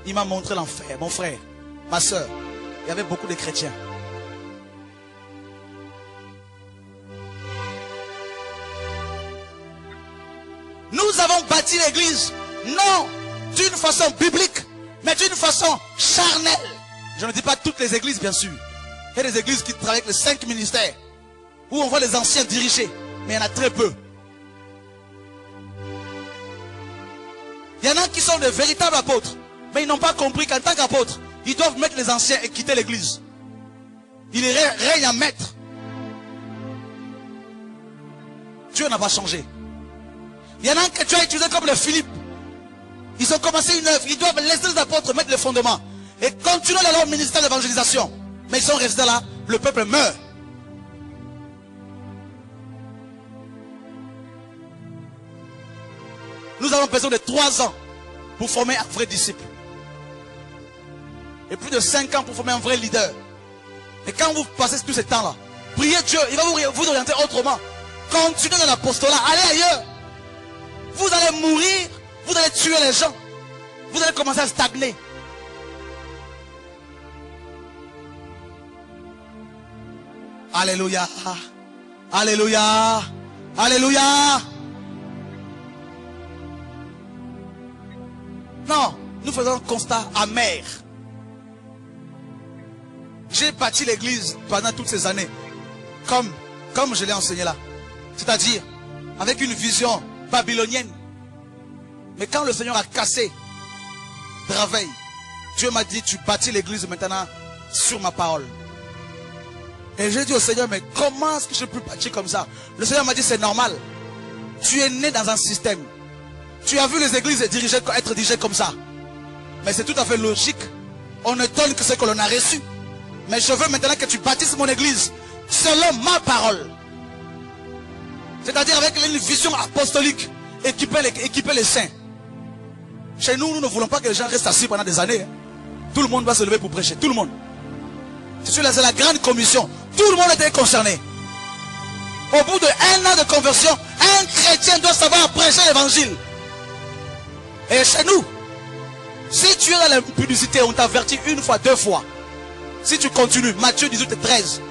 Il m'a montré l'enfer. Mon frère, ma soeur, il y avait beaucoup de chrétiens. Nous avons bâti l'église, non d'une façon biblique, mais d'une façon charnelle. Je ne dis pas toutes les églises, bien sûr. Il y a des églises qui travaillent avec les 5 ministères, où on voit les anciens diriger, mais il y en a très peu. Il y en a qui sont de véritables apôtres, mais ils n'ont pas compris qu'en tant qu'apôtres, ils doivent mettre les anciens et quitter l'église. Il règne en maître. Dieu n'a pas changé. Il y en a que tu as utilisé comme le Philippe. Ils ont commencé une œuvre. Ils doivent laisser les apôtres mettre les fondements et continuer leur ministère d'évangélisation. Mais ils sont restés là. Le peuple meurt. Nous avons besoin de 3 ans pour former un vrai disciple. Et plus de 5 ans pour former un vrai leader. Et quand vous passez tout ce temps-là, priez Dieu. Il va vous orienter autrement. Continuez dans l'apostolat. Allez ailleurs. Vous allez mourir, vous allez tuer les gens, vous allez commencer à stagner. Alléluia, alléluia, alléluia. Non, nous faisons un constat amer. J'ai bâti l'église pendant toutes ces années, comme je l'ai enseigné là. C'est-à-dire, avec une vision babylonienne. Mais quand le Seigneur a cassé Draveil, Dieu m'a dit, tu bâtis l'église maintenant sur ma parole. Et j'ai dit au Seigneur, mais comment est-ce que je peux bâtir comme ça? Le Seigneur m'a dit, c'est normal. Tu es né dans un système. Tu as vu les églises être dirigées comme ça. Mais c'est tout à fait logique. On ne donne que ce que l'on a reçu. Mais je veux maintenant que tu bâtisses mon église selon ma parole. C'est-à-dire avec une vision apostolique, équiper les saints. Chez nous, nous ne voulons pas que les gens restent assis pendant des années. Tout le monde va se lever pour prêcher, tout le monde. C'est la grande commission. Tout le monde était concerné. Au bout de 1 an de conversion, un chrétien doit savoir prêcher l'évangile. Et chez nous, si tu es dans l'impudicité, on t'avertit 1 fois, 2 fois. Si tu continues, Matthieu 18 et 13.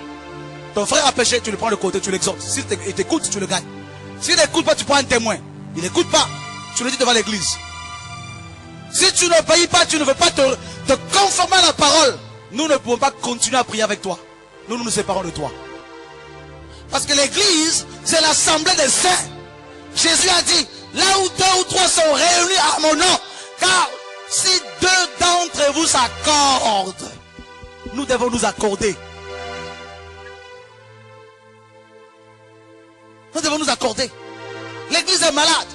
Ton frère a péché, tu le prends de côté, tu l'exhortes. S'il t'écoute, tu le gagnes. S'il n'écoute pas, tu prends un témoin. Il n'écoute pas, tu le dis devant l'église. Si tu n'obéis pas, tu ne veux pas te conformer à la parole, nous ne pouvons pas continuer à prier avec toi. Nous nous séparons de toi. Parce que l'église, c'est l'assemblée des saints. Jésus a dit, là où 2 ou 3 sont réunis à mon nom, car si 2 d'entre vous s'accordent, nous devons nous accorder. Nous devons nous accorder. L'église est malade.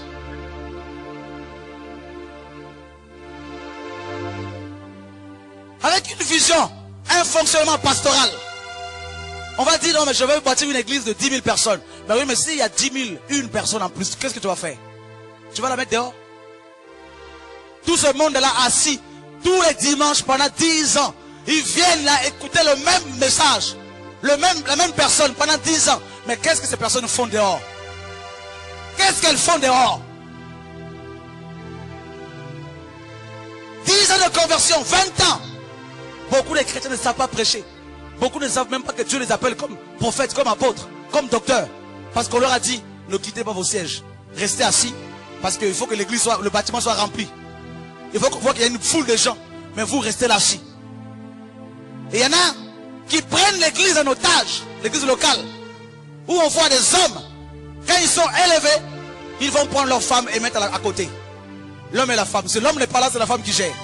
Avec une vision, un fonctionnement pastoral. On va dire, non mais je vais bâtir une église de 10 000 personnes. Ben oui, mais s'il y a 10 000, une personne en plus, qu'est-ce que tu vas faire? Tu vas la mettre dehors? Tout ce monde est là assis, tous les dimanches pendant 10 ans. Ils viennent là écouter le même message. La même personne pendant 10 ans. Mais qu'est-ce que ces personnes font dehors? Qu'est-ce qu'elles font dehors? 10 ans de conversion, 20 ans. Beaucoup de chrétiens ne savent pas prêcher. Beaucoup ne savent même pas que Dieu les appelle comme prophètes, comme apôtres, comme docteurs. Parce qu'on leur a dit, ne quittez pas vos sièges. Restez assis. Parce qu'il faut que l'église soit, le bâtiment soit rempli. Il faut qu'on voit qu'il y a une foule de gens. Mais vous restez là assis. Et il y en a qui prennent l'église en otage, l'église locale, où on voit des hommes, quand ils sont élevés, ils vont prendre leur femme et mettre à côté. L'homme et la femme. Si l'homme n'est pas là, c'est la femme qui gère.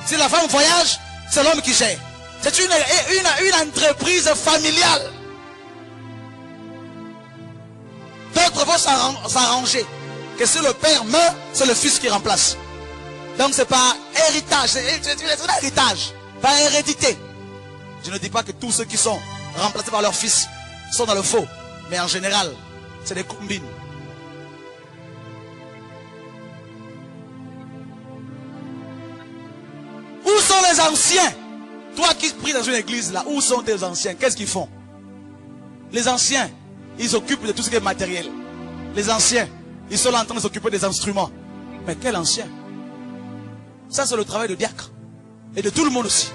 Si la femme voyage, c'est l'homme qui gère. C'est une entreprise familiale. D'autres vont s'arranger. Que si le père meurt, c'est le fils qui remplace. Donc c'est pas héritage, c'est un héritage, pas hérédité. Je ne dis pas que tous ceux qui sont remplacés par leur fils sont dans le faux. Mais en général, c'est des combines. anciens, toi qui pries dans une église là, où sont tes anciens? Qu'est-ce qu'ils font? Les anciens, ils s'occupent de tout ce qui est matériel. Les anciens, ils sont là en train de s'occuper des instruments. Mais quel ancien? Ça c'est le travail de diacre. Et de tout le monde aussi.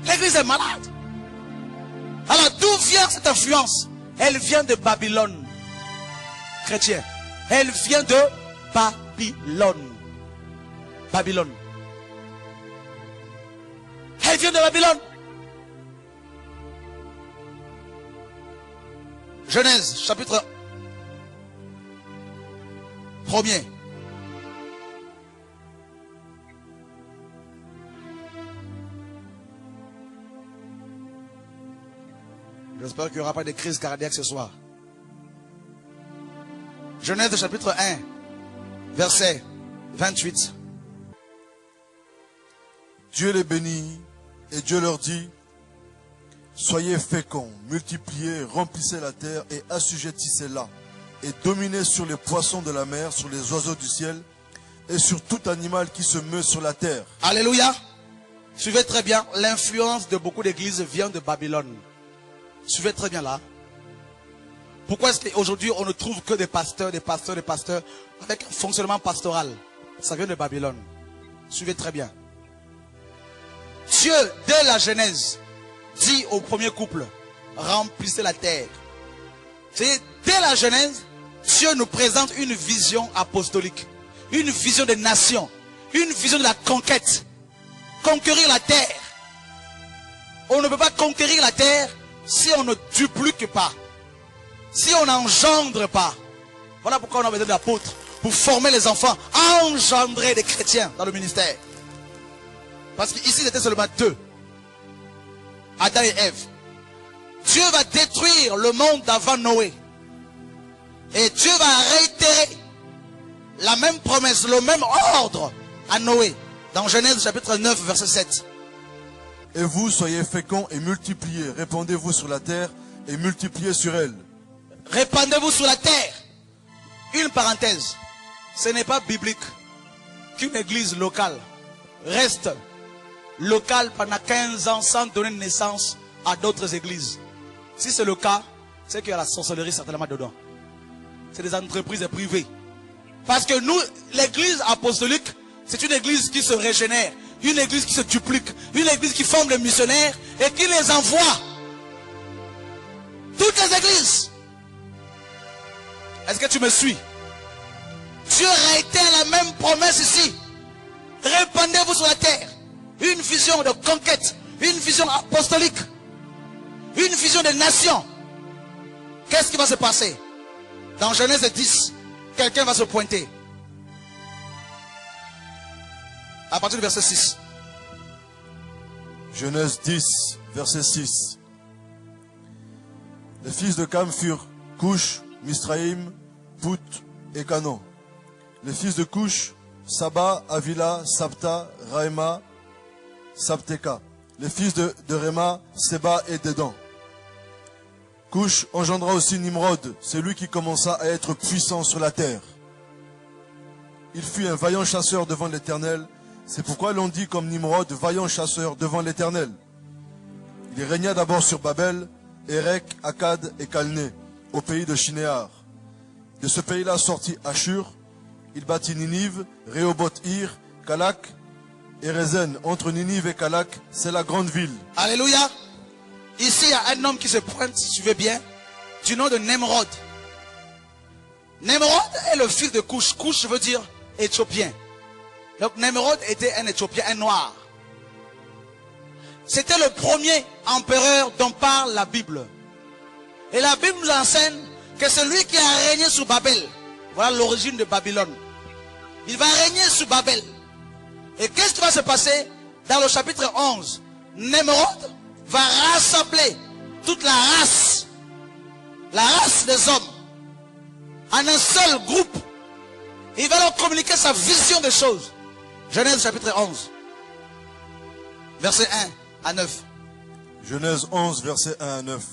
L'église est malade. Alors d'où vient cette influence? Elle vient de Babylone. Chrétien. Elle vient de Babylone. Babylone. Elle vient de Babylone. Genèse, chapitre 1er. J'espère qu'il n'y aura pas de crise cardiaque ce soir. Genèse chapitre 1, verset 28. Dieu les bénit et Dieu leur dit: soyez féconds, multipliez, remplissez la terre et assujettissez-la, et dominez sur les poissons de la mer, sur les oiseaux du ciel et sur tout animal qui se meut sur la terre. Alléluia. Suivez très bien, l'influence de beaucoup d'églises vient de Babylone. Suivez très bien là. Pourquoi est-ce qu'aujourd'hui on ne trouve que des pasteurs avec un fonctionnement pastoral? Ça vient de Babylone. Suivez très bien. Dieu, dès la Genèse, dit au premier couple: remplissez la terre. C'est dès la Genèse, Dieu nous présente une vision apostolique, une vision des nations, une vision de la conquête. Conquérir la terre. On ne peut pas conquérir la terre si on ne duplique pas, si on n'engendre pas. Voilà pourquoi on a besoin d'apôtres, pour former les enfants, engendrer des chrétiens dans le ministère. Parce qu'ici c'était seulement deux, Adam et Ève. Dieu va détruire le monde d'avant Noé. Et Dieu va réitérer la même promesse, le même ordre à Noé. Dans Genèse chapitre 9 verset 7. Et vous, soyez féconds et multipliez. Répandez-vous sur la terre et multipliez sur elle. Répandez-vous sur la terre. Une parenthèse. Ce n'est pas biblique qu'une église locale reste locale pendant 15 ans sans donner naissance à d'autres églises. Si c'est le cas, c'est qu'il y a la sorcellerie certainement dedans. C'est des entreprises privées. Parce que nous, l'église apostolique, c'est une église qui se régénère, une église qui se duplique, une église qui forme des missionnaires et qui les envoie. Toutes les églises. Est-ce que tu me suis? Dieu réitère la même promesse ici. Répandez-vous sur la terre. Une vision de conquête, une vision apostolique, une vision des nations. Qu'est-ce qui va se passer? Dans Genèse 10, quelqu'un va se pointer. À partir du verset 6. Genèse 10, verset 6. Les fils de Cam furent Cush, Misraïm, Pout et Canaan. Les fils de Cush, Saba, Avila, Sabta, Raïma, Sabteka. Les fils de Réma, Seba et Dédan. Cush engendra aussi Nimrod, c'est lui qui commença à être puissant sur la terre. Il fut un vaillant chasseur devant l'Éternel. C'est pourquoi l'on dit comme Nimrod, vaillant chasseur devant l'Éternel. Il régna d'abord sur Babel, Érec, Akkad et Calné, au pays de Shinéar. De ce pays-là sortit Ashur. Il bâtit Ninive, Rehoboth-Ir, Calak et Rézen. Entre Ninive et Calak, c'est la grande ville. Alléluia. Ici, il y a un homme qui se pointe, suivez bien, du nom de Nemrod. Nemrod est le fils de Cush. Cush veut dire Éthiopien. Donc Nemrod était un Éthiopien, un noir. C'était le premier empereur dont parle la Bible. Et la Bible nous enseigne que celui qui a régné sous Babel, voilà l'origine de Babylone. Il va régner sous Babel. Et qu'est-ce qui va se passer dans le chapitre 11? Nemrod va rassembler toute la race des hommes, en un seul groupe. Il va leur communiquer sa vision des choses. Genèse chapitre 11, verset 1 à 9. Genèse 11, verset 1 à 9.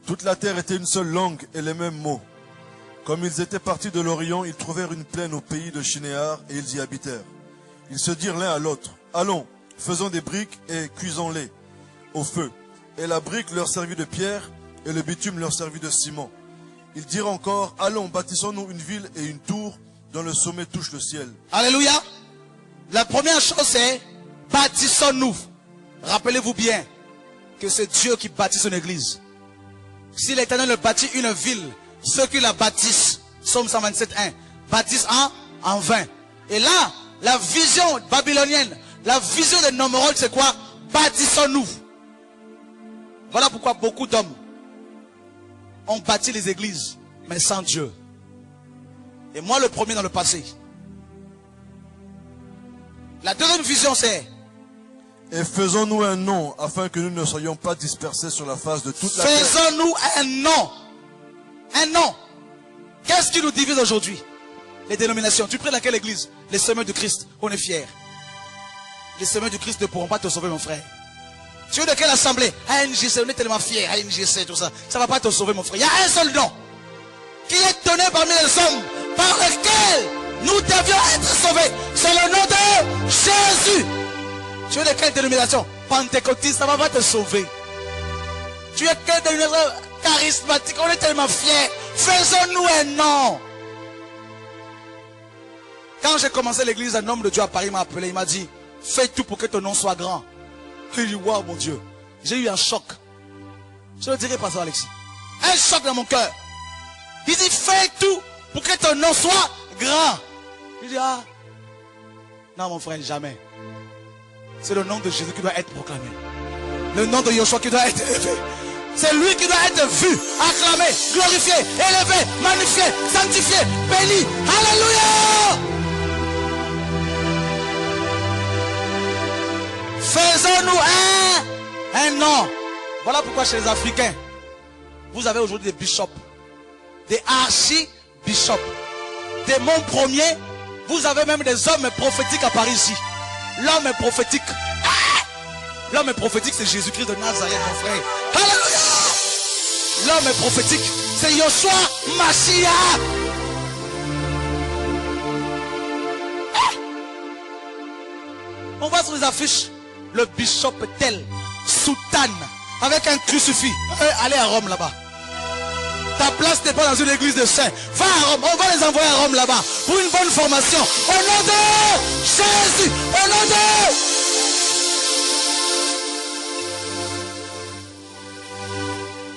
Toute la terre était une seule langue et les mêmes mots. Comme ils étaient partis de l'Orient, ils trouvèrent une plaine au pays de Shinéar et ils y habitèrent. Ils se dirent l'un à l'autre, allons, faisons des briques et cuisons-les au feu. Et la brique leur servit de pierre, et le bitume leur servit de ciment. Ils dirent encore, allons, bâtissons-nous une ville et une tour, dont le sommet touche le ciel. Alléluia. La première chose c'est, bâtissons-nous. Rappelez-vous bien que c'est Dieu qui bâtit son église. Si l'Éternel bâtit une ville, ceux qui la bâtissent, Psaume 127.1, bâtissent en vain. Et là, la vision babylonienne, la vision des Nomrod, c'est quoi? Bâtissons-nous. Voilà pourquoi beaucoup d'hommes ont bâti les églises, mais sans Dieu. Et moi le premier dans le passé. La deuxième vision c'est, et faisons-nous un nom, afin que nous ne soyons pas dispersés sur la face de toute la terre. faisons-nous un nom. Un nom. Qu'est-ce qui nous divise aujourd'hui? Les dénominations. Tu pries dans quelle église? Les semeurs du Christ. On est fiers. Les semeurs du Christ ne pourront pas te sauver, mon frère. Tu es de quelle assemblée? ANGC, on est tellement fiers. ANGC, tout ça. Ça ne va pas te sauver, mon frère. Il y a un seul nom qui est donné parmi les hommes, par lequel nous devions être sauvés. C'est le nom de Jésus. Tu es de quelle dénomination? Pentecôtiste, ça ne va pas te sauver. Tu es quelle dénomination? Charismatique, on est tellement fiers. Faisons-nous un nom. Quand j'ai commencé l'église, un homme de Dieu à Paris m'a appelé, il m'a dit, fais tout pour que ton nom soit grand. J'ai dit, waouh mon Dieu. J'ai eu un choc. Je le dirai pas ça, Alexis. Un choc dans mon cœur. Il dit, fais tout pour que ton nom soit grand. Je dis, ah. Non mon frère, jamais. C'est le nom de Jésus qui doit être proclamé. Le nom de Yoshua qui doit être élevé. C'est lui qui doit être vu, acclamé, glorifié, élevé, magnifié, sanctifié, béni. Alléluia. Faisons-nous un nom. Voilà pourquoi chez les Africains, vous avez aujourd'hui des bishops, des archi-bishops. Des monts premiers, vous avez même des hommes prophétiques à Paris ici. L'homme est prophétique. L'homme est prophétique, c'est Jésus-Christ de Nazareth, mon frère. Alléluia. L'homme est prophétique, c'est Yoshua Mashiach. On voit sur les affiches le bishop tel, soutane, avec un crucifix. Allez à Rome là-bas. Ta place n'est pas dans une église de saints. Va à Rome, on va les envoyer à Rome là-bas pour une bonne formation. Au nom de Jésus, au nom de...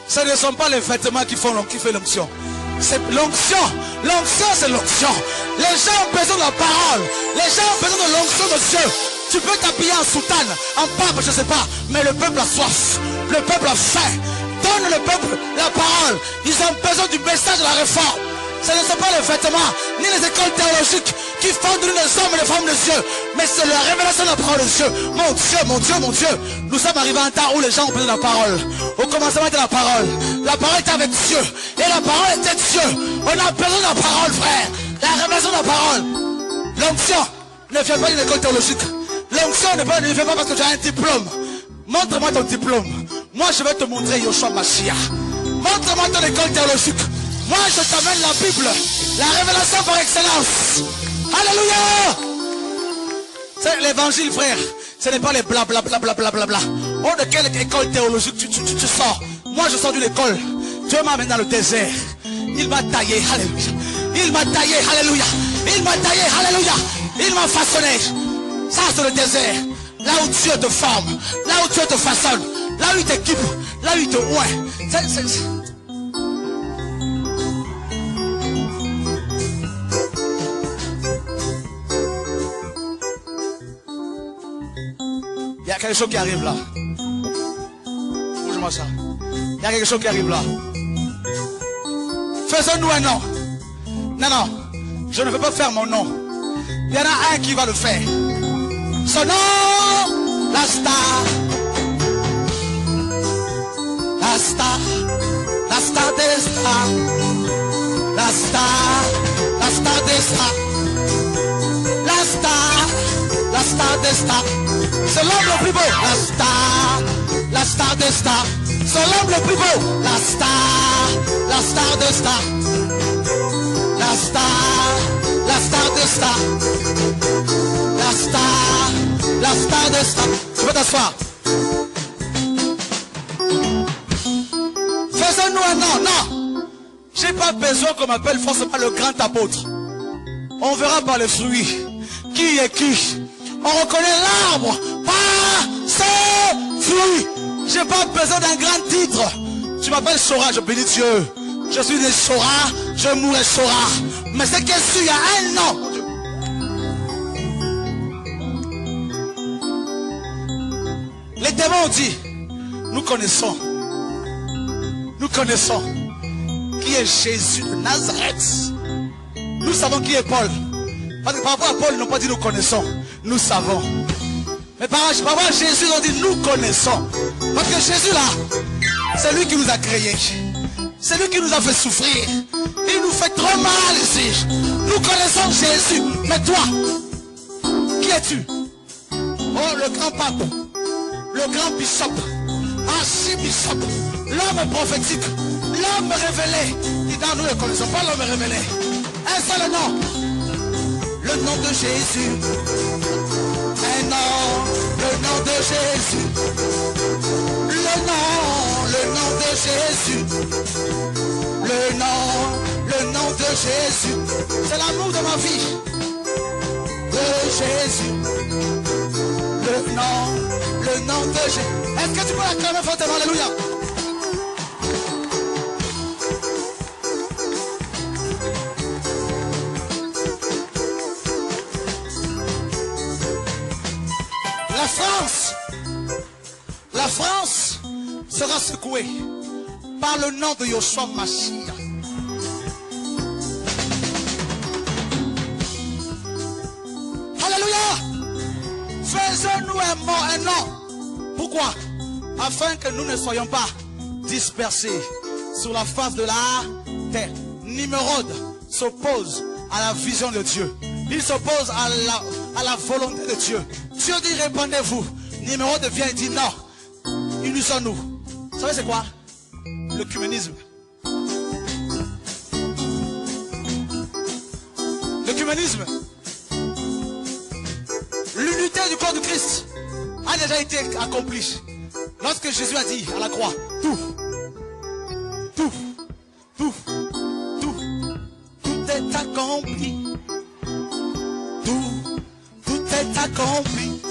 Ce ne sont pas les vêtements qui font l'onction. C'est l'onction. L'onction, c'est l'onction. Les gens ont besoin de la parole. Les gens ont besoin de l'onction de Dieu. Tu peux t'habiller en soutane, en pape, je ne sais pas. Mais le peuple a soif. Le peuple a faim. Donne le peuple la parole. Ils ont besoin du message de la réforme. Ce ne sont pas les vêtements, ni les écoles théologiques qui font de nous les hommes et les femmes de Dieu. Mais c'est la révélation de la parole de Dieu. Mon Dieu, mon Dieu, mon Dieu. Nous sommes arrivés à un temps où les gens ont besoin de la parole. Au commencement était la parole. La parole était avec Dieu. Et la parole était Dieu. On a besoin de la parole, frère. La révélation de la parole. L'onction ne vient pas d'une école théologique. L'onction ne vient pas parce que tu as un diplôme. Montre-moi ton diplôme. Moi, je vais te montrer Yoshua Mashiach. Montre-moi ton école théologique. Moi, je t'amène la Bible. La révélation par excellence. Alléluia. C'est l'évangile, frère. Ce n'est pas les blablabla. Oh, de quelle école théologique tu sors? Moi, je sors d'une école. Dieu m'a amené dans le désert. Il m'a taillé. Alléluia. Il m'a taillé. Alléluia. Il m'a taillé. Alléluia. Il m'a façonné. Ça, c'est le désert. Là où Dieu te forme. Là où Dieu te façonne. Là où il t'équipe. Là où il te oint. Il y a quelque chose qui arrive là. Bouge-moi ça. Il y a quelque chose qui arrive là. Faisons-nous un nom. Non, je ne veux pas faire mon nom. Il y en a un qui va le faire. Son nom, la star. La star. La star des stars. La star. La star des stars. La star. La star des stars. C'est l'homme le plus beau. La star. La star des stars. C'est l'homme le plus beau. La star. La star des stars. La star. La star des stars. La la star de star. Tu peux t'asseoir. Faisons-nous un nom, non. J'ai pas besoin qu'on m'appelle forcément le grand apôtre. On verra par les fruits qui est qui. On reconnaît l'arbre par ses fruits. J'ai pas besoin d'un grand titre. Tu m'appelles Sora, je bénis Dieu. Je suis né Sora, je mourrai Sora. Mais c'est qu'il y a un nom. Les démons ont dit, nous connaissons qui est Jésus de Nazareth. Nous savons qui est Paul. Parce que par rapport à Paul, ils n'ont pas dit nous connaissons, nous savons. Mais par rapport à Jésus, ils ont dit nous connaissons. Parce que Jésus là, c'est lui qui nous a créés. C'est lui qui nous a fait souffrir. Il nous fait trop mal ici. Nous connaissons Jésus. Mais toi, qui es-tu? Oh, le grand pape, le grand bishop, archibishop, l'homme prophétique, l'homme révélé. Dis non, nous ne connaissons pas l'homme révélé. Un seul nom. Le nom de Jésus. Un nom, le nom de Jésus. Le nom de Jésus. Le nom de Jésus. C'est l'amour de ma vie. De Jésus. Le nom de Jésus. Est-ce que tu peux l'acclamer fortement? Alléluia. La France sera secouée par le nom de Yoshua Mashiach. Alléluia. Faisons-nous un nom. Pourquoi? Afin que nous ne soyons pas dispersés sur la face de la terre. Nimrod s'oppose à la vision de Dieu. Il s'oppose à la volonté de Dieu. Dieu dit répandez-vous. Nimrod vient et dit non. Unissons-nous. Vous savez c'est quoi? L'œcuménisme. L'œcuménisme. L'unité du corps de Christ a déjà été accomplie. Lorsque Jésus a dit à la croix, tout est accompli. Tout est accompli.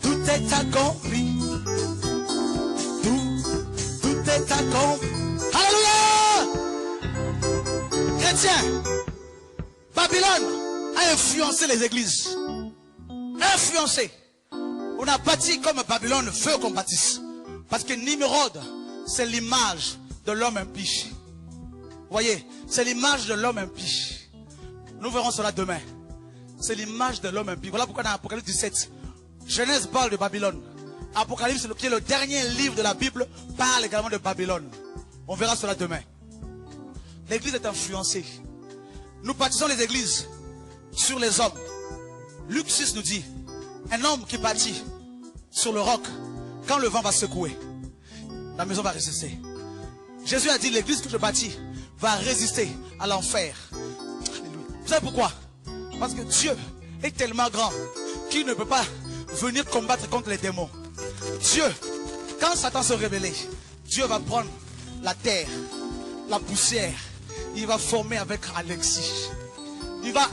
Tout est accompli. Tout est accompli. Alléluia! Chrétiens, Babylone a influencé les églises. Influencé. On a bâti comme Babylone veut qu'on bâtisse. Parce que Nimrod, c'est l'image de l'homme impie. Vous voyez, c'est l'image de l'homme impie. Nous verrons cela demain. C'est l'image de l'homme impie. Voilà pourquoi dans Apocalypse 17, Genèse parle de Babylone. Apocalypse, qui est le dernier livre de la Bible, parle également de Babylone. On verra cela demain. L'église est influencée. Nous bâtissons les églises sur les hommes. Luc 6 nous dit, un homme qui bâtit sur le roc, quand le vent va secouer, la maison va résister. Jésus a dit, l'église que je bâtis va résister à l'enfer. Vous savez pourquoi? Parce que Dieu est tellement grand qu'il ne peut pas venir combattre contre les démons. Dieu, quand Satan se révèle, Dieu va prendre la terre, la poussière, il va former avec Alexis. Il va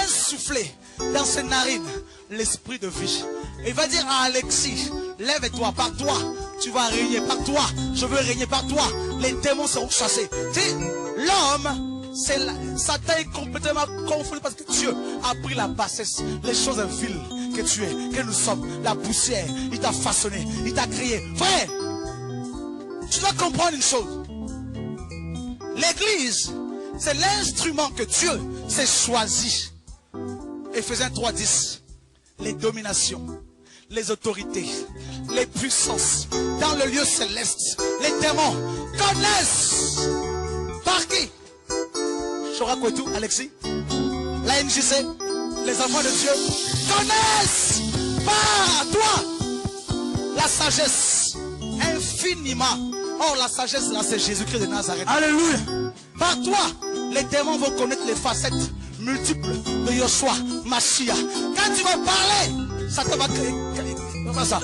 insuffler dans ses narines l'esprit de vie. Et il va dire à Alexis, lève-toi, par toi, tu vas régner, par toi, je veux régner, par toi, les démons seront chassés. L'homme, Satan est complètement confondu parce que Dieu a pris la bassesse, les choses viles que tu es, que nous sommes, la poussière, il t'a façonné, il t'a créé. Frère, tu dois comprendre une chose. L'église, c'est l'instrument que Dieu s'est choisi. Éphésiens 3:10, les dominations, les autorités, les puissances dans le lieu céleste, les démons connaissent par qui? Chora Kouetou, Alexis, la NJC, les enfants de Dieu connaissent par toi la sagesse infiniment. Oh, la sagesse là, c'est Jésus-Christ de Nazareth. Alléluia. Par toi, les démons vont connaître les facettes multiple de Yoshua, Machia. Quand tu vas parler, ça te va créer. Comment ça?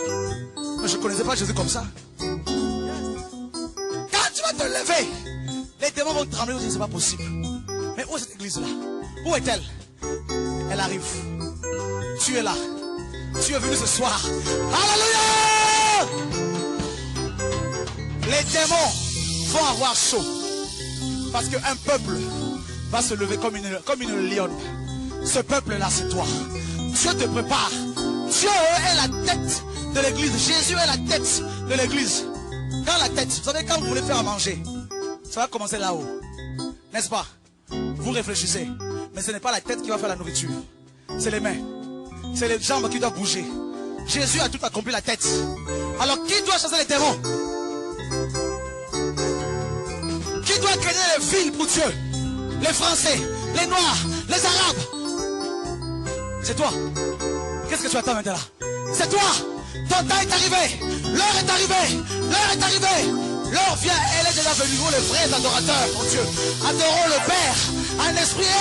Mais je ne connaissais pas Jésus comme ça. Quand tu vas te lever, les démons vont trembler. C'est pas possible. Mais où est cette église-là? Où est-elle? Elle arrive. Tu es là. Tu es venu ce soir. Alléluia! Les démons vont avoir chaud. Parce qu'un peuple va se lever comme une lionne. Ce peuple-là, c'est toi. Dieu te prépare. Dieu est la tête de l'église. Jésus est la tête de l'église. Quand la tête, vous savez, quand vous voulez faire à manger, ça va commencer là-haut. N'est-ce pas? Vous réfléchissez. Mais ce n'est pas la tête qui va faire la nourriture. C'est les mains. C'est les jambes qui doivent bouger. Jésus a tout accompli la tête. Alors qui doit chasser les démons? Qui doit gagner les villes pour Dieu? Les Français, les Noirs, les Arabes. C'est toi. Qu'est-ce que tu attends maintenant? C'est toi. Ton temps est arrivé. L'heure est arrivée. L'heure est arrivée. L'heure vient. Elle est déjà venue. Nous, les vrais adorateurs, mon Dieu. Adorons le Père. Un esprit.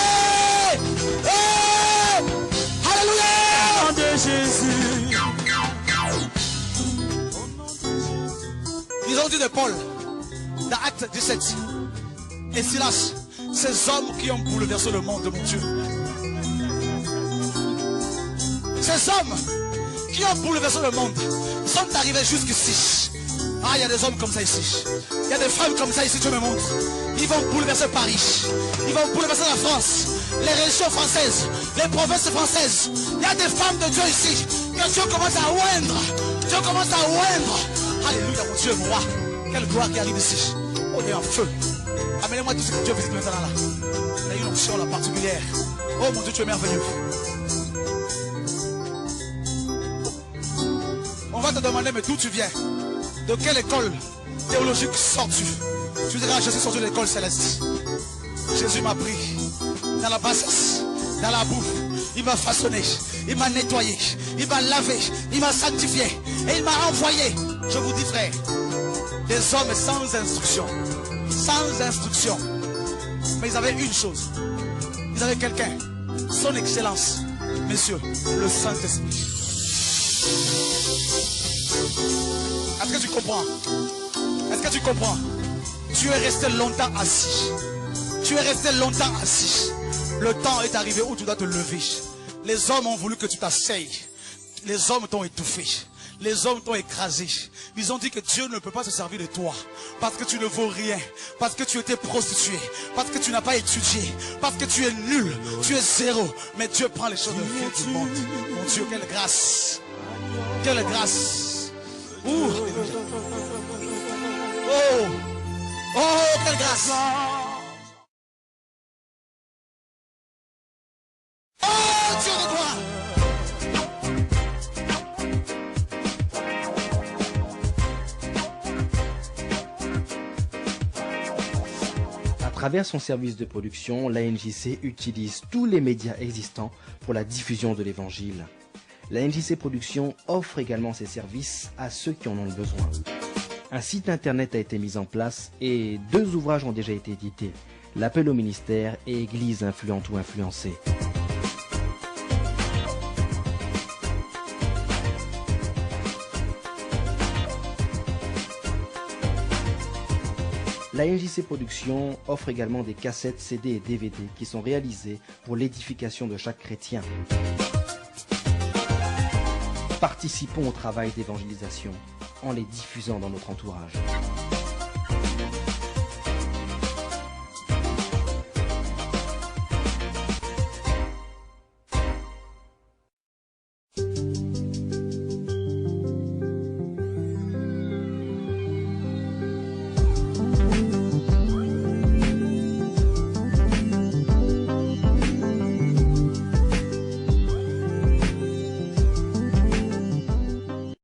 Alléluia. Au nom de Jésus. Ils ont dit de Paul, dans Acte 17, et Silas, ces hommes qui ont bouleversé le monde, mon Dieu. Ces hommes qui ont bouleversé le monde sont arrivés jusqu'ici. Ah, il y a des hommes comme ça ici. Il y a des femmes comme ça ici, Dieu me montre. Ils vont bouleverser Paris. Ils vont bouleverser la France, les régions françaises, les provinces françaises. Il y a des femmes de Dieu ici que Dieu commence à oindre. Dieu commence à oindre. Alléluia, mon Dieu, mon roi. Quelle gloire qui arrive ici. On est en feu. Amenez-moi tout ce que Dieu visite maintenant là. Il y a une onction là particulière. Oh mon Dieu, tu es merveilleux. On va te demander, mais d'où tu viens? De quelle école théologique sors-tu? Tu diras, je suis sorti de l'école céleste. Jésus m'a pris dans la bassesse, dans la boue. Il m'a façonné, il m'a nettoyé, il m'a lavé, il m'a sanctifié et il m'a envoyé. Je vous dis, frère, des hommes sans instruction. Sans instruction. Mais ils avaient une chose. Ils avaient quelqu'un. Son excellence. Messieurs, le Saint-Esprit. Est-ce que tu comprends? Est-ce que tu comprends? Tu es resté longtemps assis. Tu es resté longtemps assis. Le temps est arrivé où tu dois te lever. Les hommes ont voulu que tu t'asseyes. Les hommes t'ont étouffé. Les hommes t'ont écrasé. Ils ont dit que Dieu ne peut pas se servir de toi. Parce que tu ne vaux rien. Parce que tu étais prostitué. Parce que tu n'as pas étudié. Parce que tu es nul. Tu es zéro. Mais Dieu prend les choses de vie du monde. Mon Dieu, quelle grâce. Quelle grâce. Ouh. Oh. Oh, quelle grâce. Oh, Dieu de gloire. À travers son service de production, l'ANJC utilise tous les médias existants pour la diffusion de l'évangile. L'ANJC Production offre également ses services à ceux qui en ont besoin. Un site internet a été mis en place et 2 ouvrages ont déjà été édités. L'appel au ministère et Église influente ou influencée. La NJC Production offre également des cassettes, CD et DVD qui sont réalisés pour l'édification de chaque chrétien. Participons au travail d'évangélisation en les diffusant dans notre entourage.